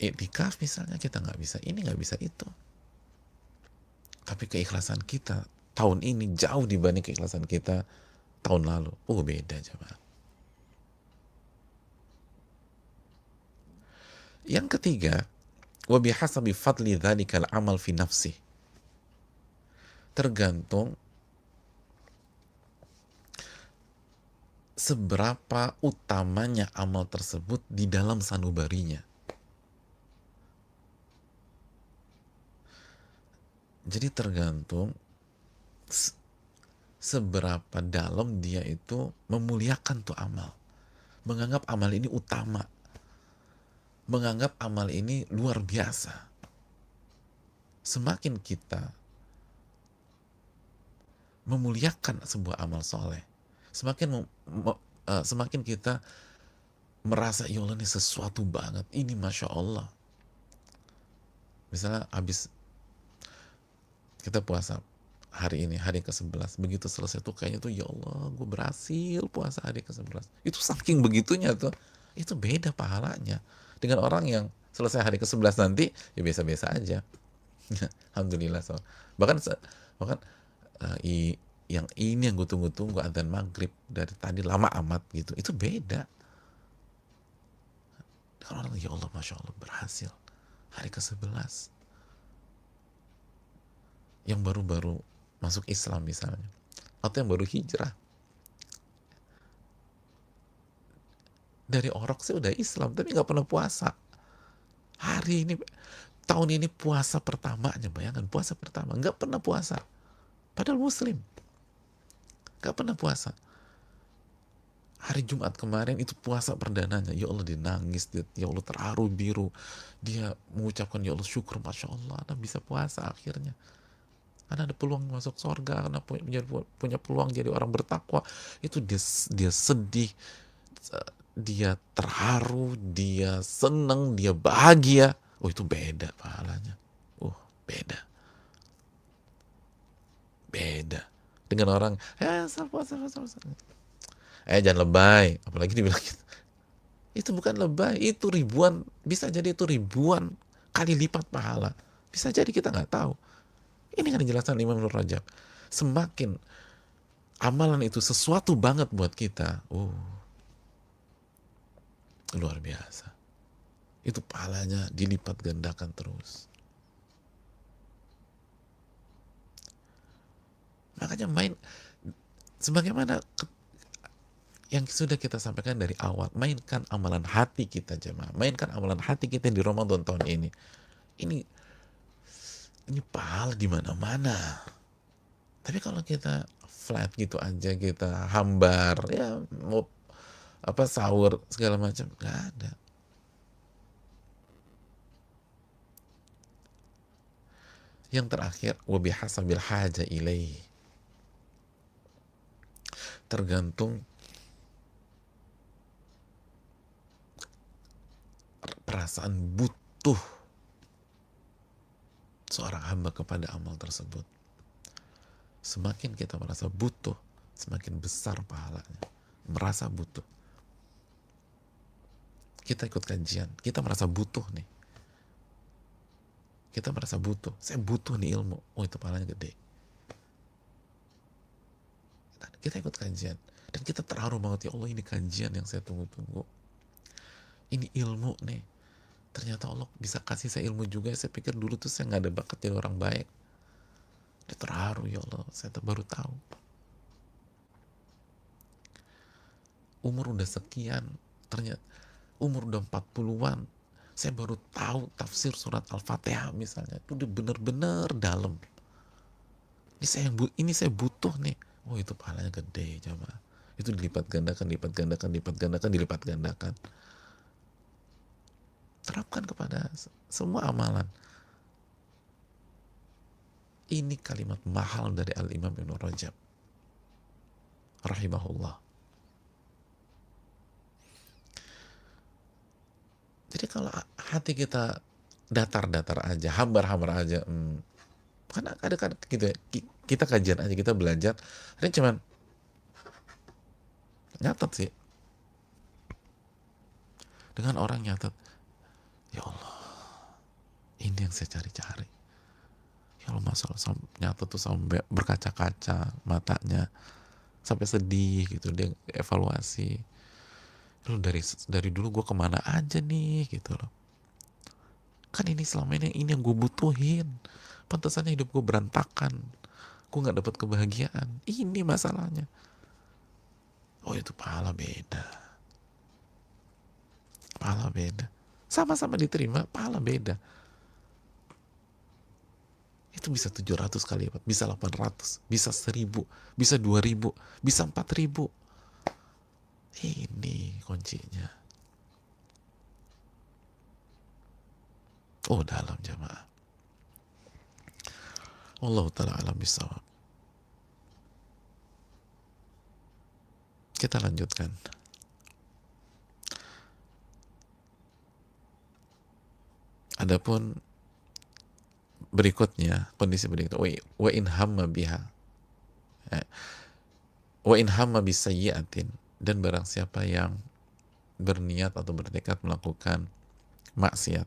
iktikaf misalnya, kita nggak bisa ini, nggak bisa itu. Tapi keikhlasan kita tahun ini jauh dibanding keikhlasan kita tahun lalu. Beda coba. Yang ketiga, wa bihasabi fadli dzalikal amal fi nafsi. Tergantung seberapa utamanya amal tersebut di dalam sanubarinya. Jadi tergantung seberapa dalam dia itu memuliakan tuh amal. Menganggap amal ini utama. Menganggap amal ini luar biasa. Semakin kita memuliakan sebuah amal soleh, semakin kita merasa ya Allah ini sesuatu banget, ini Masya Allah. Misalnya habis kita puasa hari ini, hari ke-11, begitu selesai tuh kayaknya tuh ya Allah gue berhasil puasa hari ke-11. Itu saking begitunya tuh, itu beda pahalanya dengan orang yang selesai hari ke-11 nanti ya biasa-biasa aja. Alhamdulillah. Bahkan yang ini yang gue tunggu-tunggu, adzan maghrib dari tadi lama amat gitu, itu beda. Kalau orang ya Allah Masya Allah berhasil hari ke-11, yang baru-baru masuk Islam misalnya, atau yang baru hijrah, Dari orok sih udah Islam, tapi nggak pernah puasa. Hari ini, tahun ini puasa pertamanya, bayangkan puasa pertama, nggak pernah puasa. Padahal Muslim, nggak pernah puasa. Hari Jumat kemarin itu puasa perdananya, ya Allah dia nangis, ya Allah terharu biru. Dia mengucapkan ya Allah syukur, Masya Allah, Anda bisa puasa akhirnya. Anda ada peluang masuk surga, Anda punya peluang jadi orang bertakwa. Itu dia sedih, dia terharu, dia senang, dia bahagia. Oh itu beda pahalanya. Oh beda, beda. Dengan orang, jangan lebay. Apalagi dibilang gitu. Itu bukan lebay, itu ribuan, bisa jadi itu ribuan kali lipat pahala. Bisa jadi kita nggak tahu. Ini kan dijelaskan Imam Ibnu Rajab. Semakin amalan itu sesuatu banget buat kita, luar biasa. Itu pahalanya dilipat gandakan terus. Makanya sebagaimana yang sudah kita sampaikan dari awal, mainkan amalan hati kita jemaah, mainkan amalan hati kita di Ramadan tahun ini. Ini pahala di mana-mana. Tapi kalau kita flat gitu aja, kita hambar, ya mau apa sahur segala macam, nggak ada. Yang terakhir, wabihasabil haja ilaih. Tergantung perasaan butuh seorang hamba kepada amal tersebut. Semakin kita merasa butuh, semakin besar pahalanya. Merasa butuh. Kita ikut kajian, kita merasa butuh nih. Kita merasa butuh, saya butuh nih ilmu. Oh itu pahalanya gede. Kita ikut kajian dan kita terharu banget, ya Allah ini kajian yang saya tunggu-tunggu. Ini ilmu nih. Ternyata Allah bisa kasih saya ilmu juga. Saya pikir dulu tuh saya nggak ada bakat jadi orang baik. Dia terharu, ya Allah, saya baru tahu. Umur udah sekian, ternyata umur udah 40-an, saya baru tahu tafsir surat Al-Fatihah misalnya. Itu udah bener-bener dalam. Ini saya butuh nih. Oh itu pahalanya gede, coba. Itu dilipat gandakan, dilipat gandakan, dilipat gandakan, dilipat gandakan. Terapkan kepada semua amalan. Ini kalimat mahal dari Al-Imam Ibnu Rajab rahimahullah. Jadi kalau hati kita datar-datar aja, hambar-hambar aja, kan ada kan gitu ya, kita kajian aja, kita belajar, ini cuman nyatet sih, dengan orang nyatet, ya Allah, ini yang saya cari-cari. Ya Allah, masalah nyatet tuh sampai berkaca-kaca matanya, sampai sedih gitu, dia evaluasi. Lu dari dulu gue kemana aja nih gitu loh. Kan ini selama ini yang gue butuhin. Pantesannya hidup gue berantakan. Gue nggak dapat kebahagiaan. Ini masalahnya. Oh itu pahala beda. Pahala beda. Sama-sama diterima, pahala beda. Itu bisa 700 kali lipat, bisa 800, bisa 1000, bisa 2000, bisa 4000. Ini kuncinya. Oh dalam jamaah. Allah ta'ala alam bisawab. Kita lanjutkan. Adapun berikutnya, kondisi berikutnya, wa in hamma biha, wa in hamma bisayyi'atin, dan barang siapa yang berniat atau bertekad melakukan maksiat,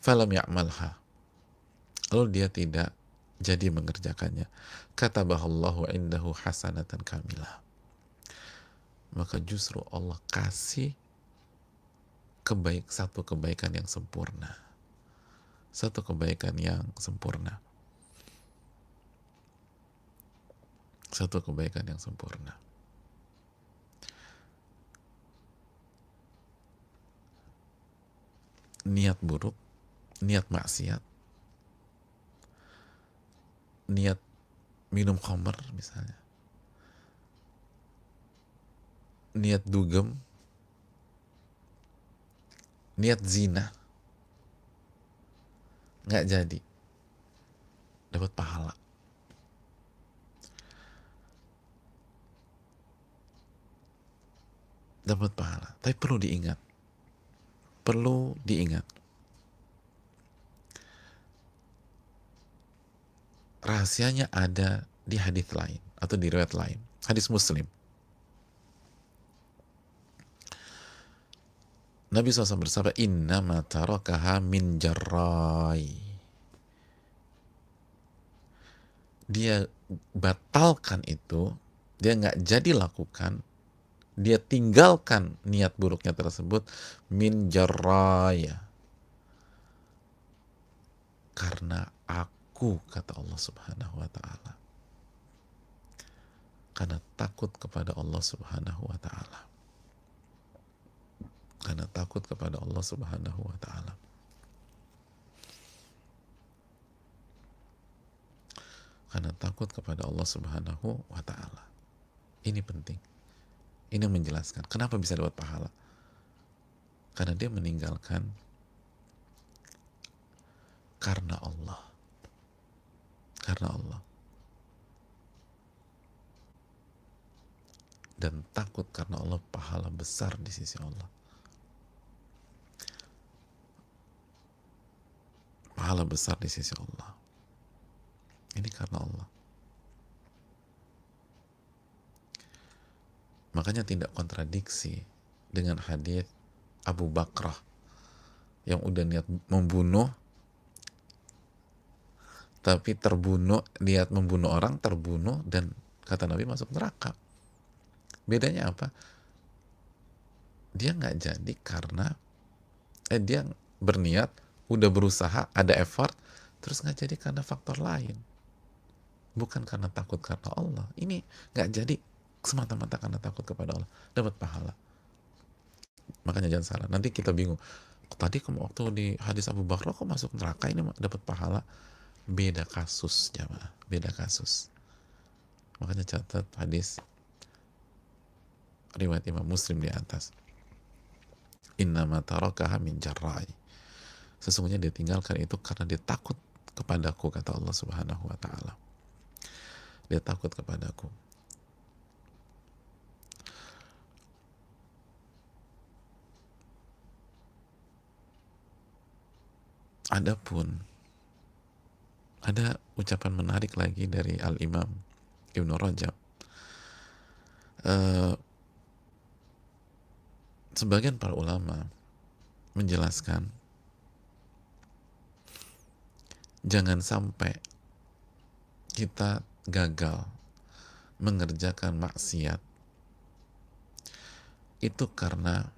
falam ya'malha, lalu dia tidak jadi mengerjakannya, katabahallahu indahu hasanatan kamilah, maka justru Allah kasih satu kebaikan yang sempurna. Satu kebaikan yang sempurna. Satu kebaikan yang sempurna. niat buruk, niat maksiat, niat minum khamr misalnya, niat dugem, niat zina, nggak jadi dapat pahala. Dapat pahala. Tapi perlu diingat, rahasianya ada di hadis lain atau di riwayat lain, hadis Muslim. Nabi SAW bersabda, innama tarakaha min jarrai. Dia batalkan itu, dia nggak jadi lakukan, dia tinggalkan niat buruknya tersebut, min jarraya, karena aku, kata Allah Subhanahu wa ta'ala, karena takut kepada Allah Subhanahu wa ta'ala, karena takut kepada Allah Subhanahu wa ta'ala. Karena takut kepada Allah Subhanahu wa ta'ala. Ini penting. Ini menjelaskan kenapa bisa dapat pahala. Karena dia meninggalkan karena Allah. Karena Allah. Dan takut karena Allah, pahala besar di sisi Allah. Pahala besar di sisi Allah. Ini karena Allah. Makanya tidak kontradiksi dengan hadis Abu Bakrah yang udah niat membunuh, tapi terbunuh, niat membunuh orang, terbunuh, dan kata Nabi masuk neraka. Bedanya apa? Dia nggak jadi karena dia berniat, udah berusaha, ada effort, terus nggak jadi karena faktor lain. Bukan karena takut karena Allah. Ini nggak jadi semata-mata karena takut kepada Allah. Dapat pahala. Makanya jangan salah. Nanti kita bingung. Tadi waktu di hadis Abu Bakar kok masuk neraka, ini dapat pahala. Beda kasus, jamaah. Beda kasus. Makanya catat hadis riwayat Imam Muslim di atas. Innama tarakaha min jarrai. Sesungguhnya dia tinggalkan itu karena dia takut kepadaku, kata Allah Subhanahu wa ta'ala. Dia takut kepadaku. Adapun ada ucapan menarik lagi dari Al-Imam Ibnu Rajab. Sebagian para ulama menjelaskan jangan sampai kita gagal mengerjakan maksiat itu karena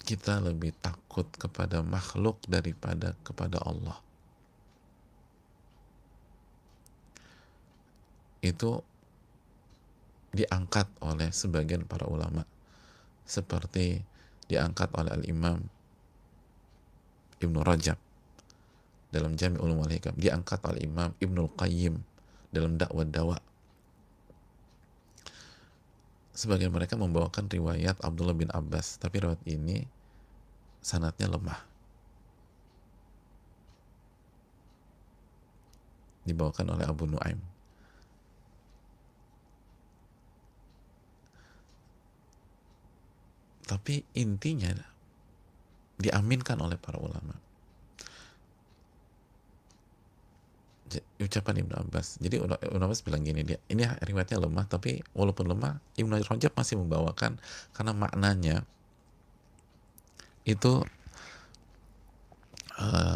kita lebih takut kepada makhluk daripada kepada Allah. Itu diangkat oleh sebagian para ulama, seperti diangkat oleh Al-Imam Ibnu Rajab dalam Jami' Ulumul Hikam, diangkat oleh Imam Ibnul Qayyim dalam Dakwah Dawa. Sebagian mereka membawakan riwayat Abdullah bin Abbas, tapi riwayat ini sanadnya lemah. Dibawakan oleh Abu Nuaim. Tapi intinya diaminkan oleh para ulama. Ucapan Ibnu Abbas. Jadi Ibnu Abbas bilang gini, dia ini riwayatnya lemah, tapi walaupun lemah, Ibnu Rajab masih membawakan karena maknanya itu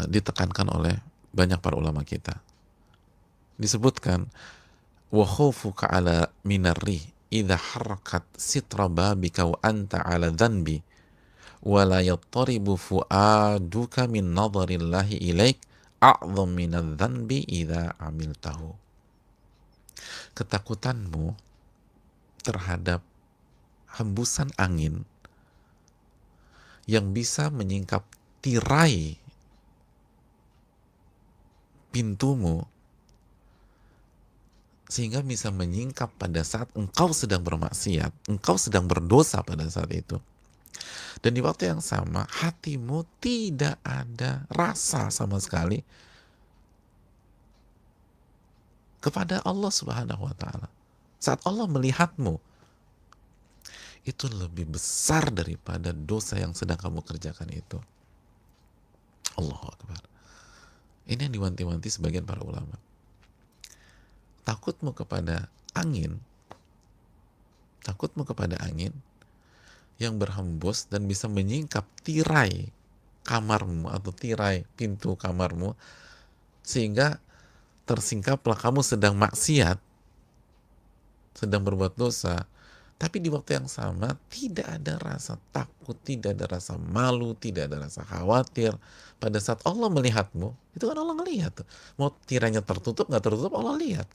ditekankan oleh banyak para ulama kita. Disebutkan wa khawfuka ala minarri idza harakat sitra babika wa anta ala dhanbi wa la yattaribu fuaduka min nadharillahi ilaik a'dham minadh dhanbi idza amiltahu. Ketakutanmu terhadap hembusan angin yang bisa menyingkap tirai pintumu sehingga bisa menyingkap pada saat engkau sedang bermaksiat, engkau sedang berdosa pada saat itu. Dan di waktu yang sama, hatimu tidak ada rasa sama sekali kepada Allah Subhanahu wa Ta'ala. Saat Allah melihatmu, itu lebih besar daripada dosa yang sedang kamu kerjakan itu. Allahu Akbar. Ini yang diwanti-wanti sebagian para ulama. Takutmu kepada angin yang berhembus dan bisa menyingkap tirai kamarmu atau tirai pintu kamarmu, sehingga tersingkaplah kamu sedang maksiat, sedang berbuat dosa, tapi di waktu yang sama tidak ada rasa takut, tidak ada rasa malu, tidak ada rasa khawatir. Pada saat Allah melihatmu, itu kan Allah ngelihat tuh. Mau tirainya tertutup nggak tertutup, Allah lihat.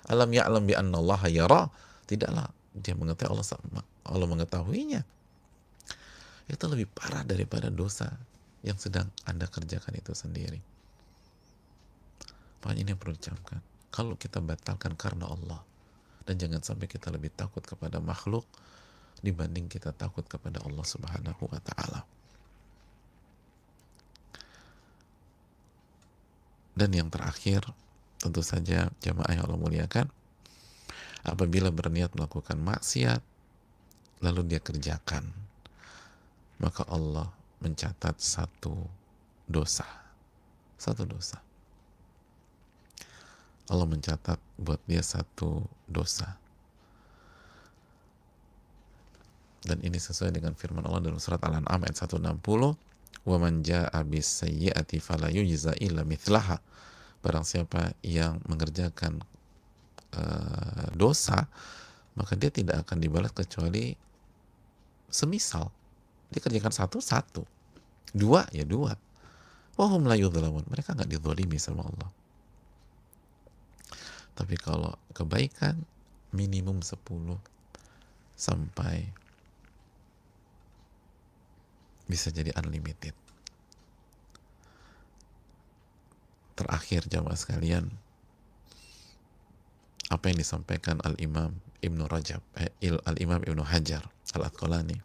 Alam ya'lam bi annallaha yara. Tidaklah dia mengetahui, Allah mengetahuinya. Itu lebih parah daripada dosa yang sedang Anda kerjakan itu sendiri. Makanya ini yang perlu dicamkan. Kalau kita batalkan karena Allah, dan jangan sampai kita lebih takut kepada makhluk dibanding kita takut kepada Allah Subhanahu wa Ta'ala. Dan yang terakhir, tentu saja jamaah yang Allah muliakan, apabila berniat melakukan maksiat lalu dia kerjakan, maka Allah mencatat satu dosa. Allah mencatat buat dia satu dosa. Dan ini sesuai dengan firman Allah dalam surat Al-An'am ayat 160, "Wa man jaa'a bis-sayyi'ati fala yujza illa mithlaha." Barang siapa yang mengerjakan dosa, maka dia tidak akan dibalas kecuali semisal. Dia kerjakan satu, dua, ya dua. Wahum la yudhlamun. Mereka nggak dizalimi sama Allah. Tapi kalau kebaikan minimum 10 sampai bisa jadi unlimited. Terakhir jamaah sekalian, apa yang disampaikan Al-Imam Ibnu Rajab, Al-Imam Ibnu Hajar Al-Asqalani.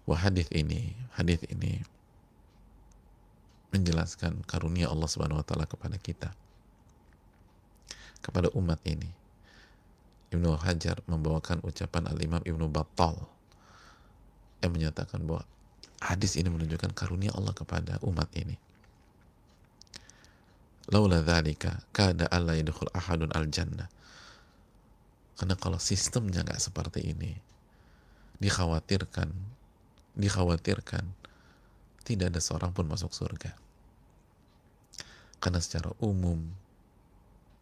Wah, hadis ini menjelaskan karunia Allah Subhanahu wa Ta'ala kepada kita, kepada umat ini. Ibnu Hajar membawakan ucapan Al-Imam Ibnu Battal yang menyatakan bahwa hadis ini menunjukkan karunia Allah kepada umat ini. Laula dzalika kada alla yadkhul ahadun al-jannah. Karena kalau sistemnya nggak seperti ini, dikhawatirkan tidak ada seorang pun masuk surga. Karena secara umum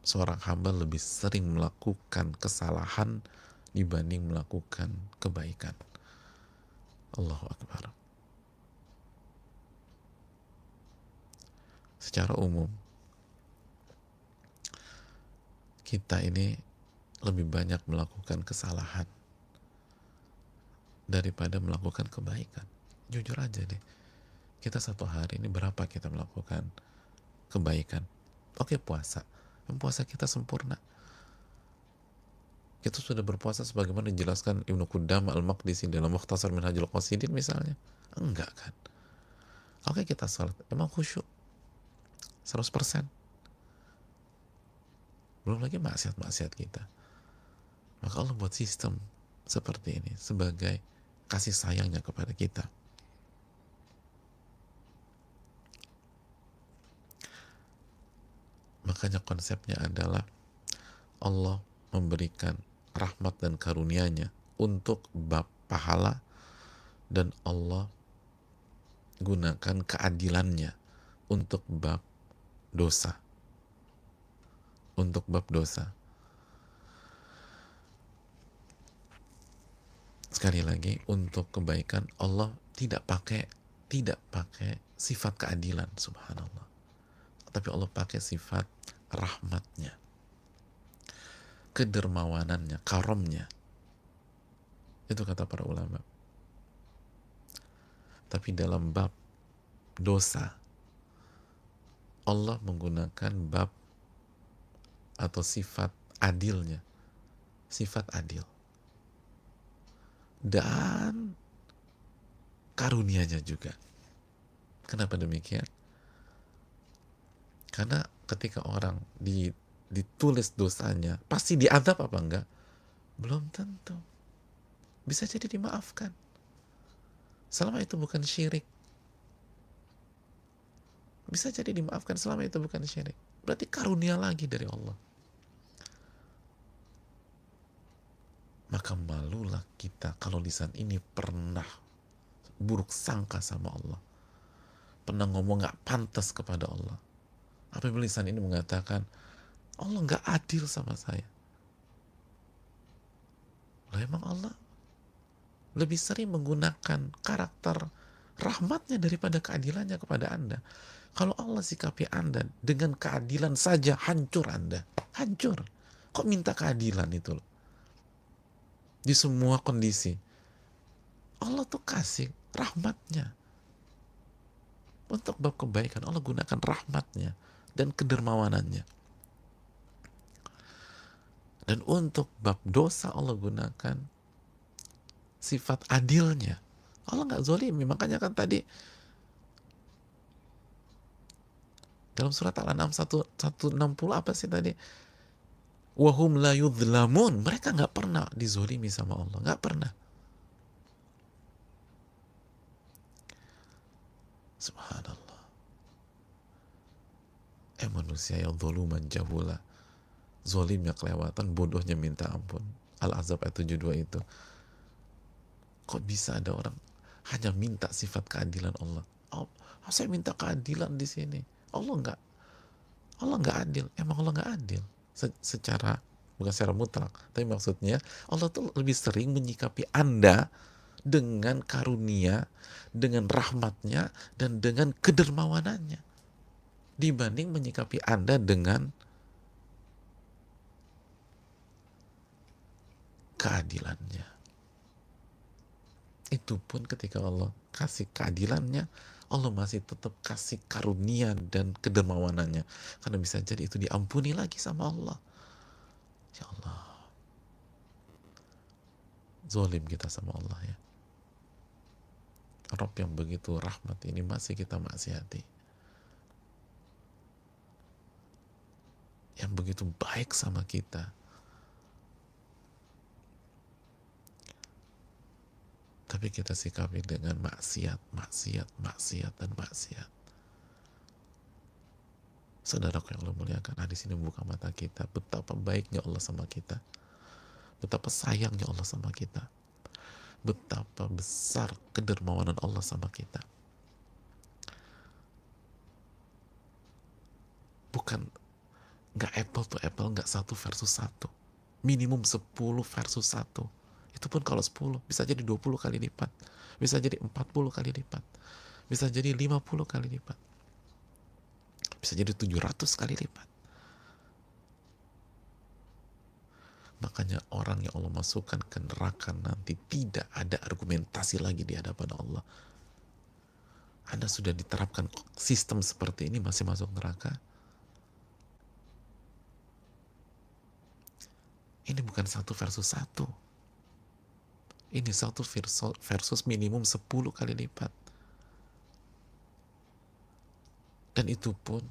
seorang hamba lebih sering melakukan kesalahan dibanding melakukan kebaikan. Allahu Akbar. Secara umum kita ini lebih banyak melakukan kesalahan daripada melakukan kebaikan. Jujur aja deh, kita satu hari ini berapa kita melakukan kebaikan? Oke, puasa kita sempurna. Kita sudah berpuasa sebagaimana dijelaskan Ibnu Qudamah Al-Maqdisi dalam Mukhtasar Minhajul Qasidin misalnya. Enggak kan? Oke, kita salat, emang khusyuk 100%. Belum lagi maksiat-maksiat kita. Maka Allah buat sistem seperti ini sebagai kasih sayangnya kepada kita. Makanya konsepnya adalah Allah memberikan rahmat dan karunia-Nya untuk bab pahala, dan Allah gunakan keadilannya untuk bab dosa. Sekali lagi, untuk kebaikan Allah tidak pakai sifat keadilan, subhanallah. Tapi Allah pakai sifat rahmatnya, kedermawanannya, karomnya. Itu kata para ulama. Tapi dalam bab dosa, Allah menggunakan bab atau sifat adilnya, sifat adil, dan karunia-Nya juga. Kenapa demikian? Karena ketika orang ditulis dosanya, pasti diadab apa enggak? Belum tentu. Bisa jadi dimaafkan. Selama itu bukan syirik. Bisa jadi dimaafkan selama itu bukan syirik. Berarti karunia lagi dari Allah. Maka malulah kita kalau lisan ini pernah buruk sangka sama Allah. Pernah ngomong gak pantas kepada Allah. Apabila lisan ini mengatakan, Allah gak adil sama saya. Lah emang Allah lebih sering menggunakan karakter rahmatnya daripada keadilannya kepada Anda. Kalau Allah sikapi Anda dengan keadilan saja, hancur Anda. Hancur. Kok minta keadilan itu loh? Di semua kondisi. Allah tuh kasih rahmatnya. Untuk bab kebaikan, Allah gunakan rahmatnya dan kedermawanannya. Dan untuk bab dosa, Allah gunakan sifat adilnya. Allah nggak zolimi. Makanya kan tadi dalam surat Al-An'am 160 apa sih tadi? Wahum la yudhlamun. Mereka nggak pernah dizolimi sama Allah. Nggak pernah. Subhanallah. Manusia yang zoluman jahula. Zolimnya kelewatan, bodohnya minta ampun. Al-Azab ayat 72 itu. Kok bisa ada orang hanya minta sifat keadilan Allah? Oh, saya minta keadilan di sini. Allah nggak adil. Emang Allah nggak adil. Secara, bukan secara mutlak, tapi maksudnya Allah tuh lebih sering menyikapi Anda dengan karunia, dengan rahmatnya, dan dengan kedermawanannya dibanding menyikapi Anda dengan keadilannya. Itu pun ketika Allah kasih keadilannya, Allah masih tetap kasih karunia dan kedermawanannya. Karena bisa jadi itu diampuni lagi sama Allah. Ya Allah. Zolim kita sama Allah ya. Rabb yang begitu rahmat ini masih kita maksiati. Yang begitu baik sama kita. Tapi kita sikapi dengan maksiat, dan maksiat. Saudaraku yang Allah muliakan, hadis ini membuka mata kita betapa baiknya Allah sama kita, betapa sayangnya Allah sama kita, betapa besar kedermawanan Allah sama kita. Bukan nggak apple to apple, nggak 1 versus 1, minimum 10 versus 1. Itu pun kalau 10, bisa jadi 20 kali lipat, bisa jadi 40 kali lipat, bisa jadi 50 kali lipat, bisa jadi 700 kali lipat. Makanya orang yang Allah masukkan ke neraka nanti tidak ada argumentasi lagi di hadapan Allah. Anda sudah diterapkan sistem seperti ini masih masuk neraka? Ini bukan 1 versus 1. Ini 1 versus minimum 10 kali lipat. Dan itu pun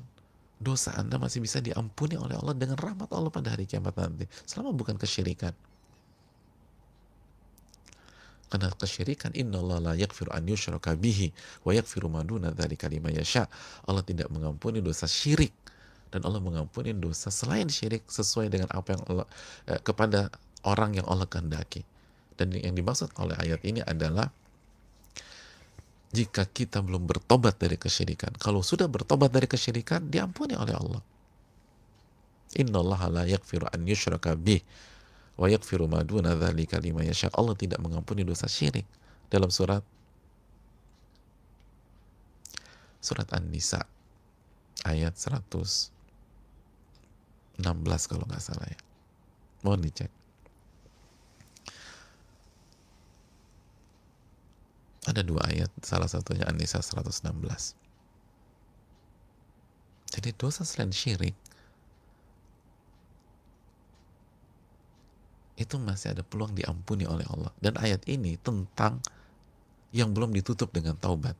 dosa Anda masih bisa diampuni oleh Allah dengan rahmat Allah pada hari kiamat nanti. Selama bukan kesyirikan. Karena kesyirikan, innallaha la yaghfiru an yushraka bihi wa yaghfiru ma duna dzalika liman yasha. Allah tidak mengampuni dosa syirik, dan Allah mengampuni dosa selain syirik sesuai dengan apa yang Allah kepada orang yang Allah kehendaki. Dan yang dimaksud oleh ayat ini adalah jika kita belum bertobat dari kesyirikan. Kalau sudah bertobat dari kesyirikan, diampuni oleh Allah. Innallaha la yaghfiru an yushraka bih wa yaghfiru ma duna dzalika liman yasha. Allah tidak mengampuni dosa syirik. Dalam surat An-Nisa ayat 116 kalau nggak salah ya. Mohon dicek. Ada 2 ayat, salah satunya An-Nisa 116. Jadi dosa selain syirik itu masih ada peluang diampuni oleh Allah. Dan ayat ini tentang yang belum ditutup dengan taubat.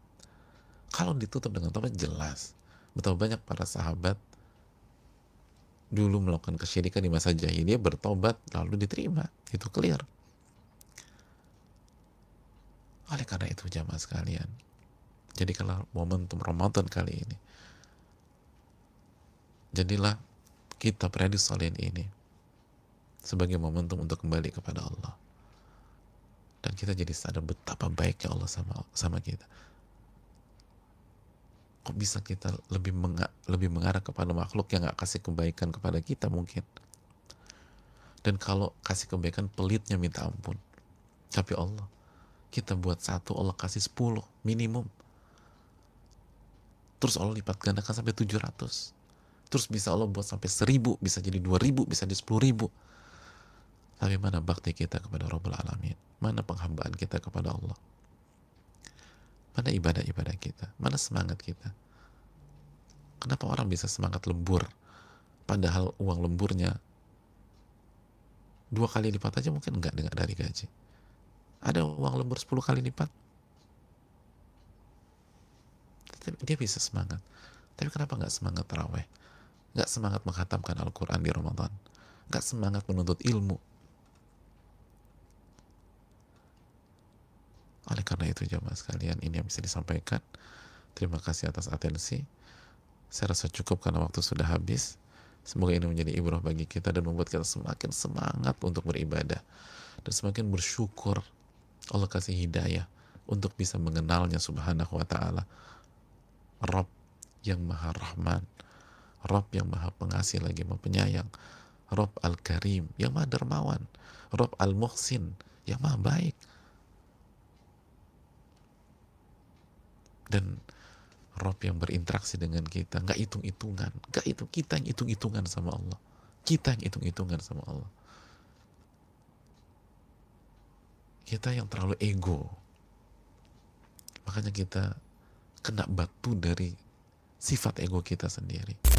Kalau ditutup dengan taubat jelas. Betapa banyak para sahabat dulu melakukan kesyirikan di masa jahiliyah, bertobat lalu diterima. Itu clear. Oleh karena itu jamaah sekalian, jadi kalau momentum Ramadan kali ini, jadilah kita Riyadhus Shalihin ini sebagai momentum untuk kembali kepada Allah. Dan kita jadi sadar betapa baiknya Allah sama kita. Kok bisa kita lebih mengarah kepada makhluk yang gak kasih kebaikan kepada kita mungkin. Dan kalau kasih kebaikan pelitnya minta ampun. Tapi Allah, kita buat 1, Allah kasih 10 minimum. Terus Allah lipat gandakan sampai 700. Terus bisa Allah buat sampai 1000, bisa jadi 2000, bisa jadi 10.000. Tapi mana bakti kita kepada Rabbul Alamin? Mana penghambaan kita kepada Allah? Mana ibadah-ibadah kita? Mana semangat kita? Kenapa orang bisa semangat lembur? Padahal uang lemburnya 2 kali lipat aja mungkin enggak dari gaji. Ada uang lembur 10 kali lipat. Dia bisa semangat. Tapi kenapa nggak semangat taraweh? Nggak semangat menghatamkan Al-Quran di Ramadan? Nggak semangat menuntut ilmu? Oleh karena itu jamaah sekalian, ini yang bisa disampaikan. Terima kasih atas atensi. Saya rasa cukup karena waktu sudah habis. Semoga ini menjadi ibrah bagi kita dan membuat kita semakin semangat untuk beribadah dan semakin bersyukur Allah kasih hidayah untuk bisa mengenalnya subhanahu wa ta'ala, Rabb yang maha rahman, Rabb yang maha pengasih lagi maha penyayang, Rabb al-Karim yang maha dermawan, Rabb al-Muhsin yang maha baik. Dan Rabb yang berinteraksi dengan kita, nggak hitung-hitungan, kita yang hitung-hitungan sama Allah, kita yang hitung-hitungan sama Allah. Kita yang terlalu ego, makanya kita kena batu dari sifat ego kita sendiri.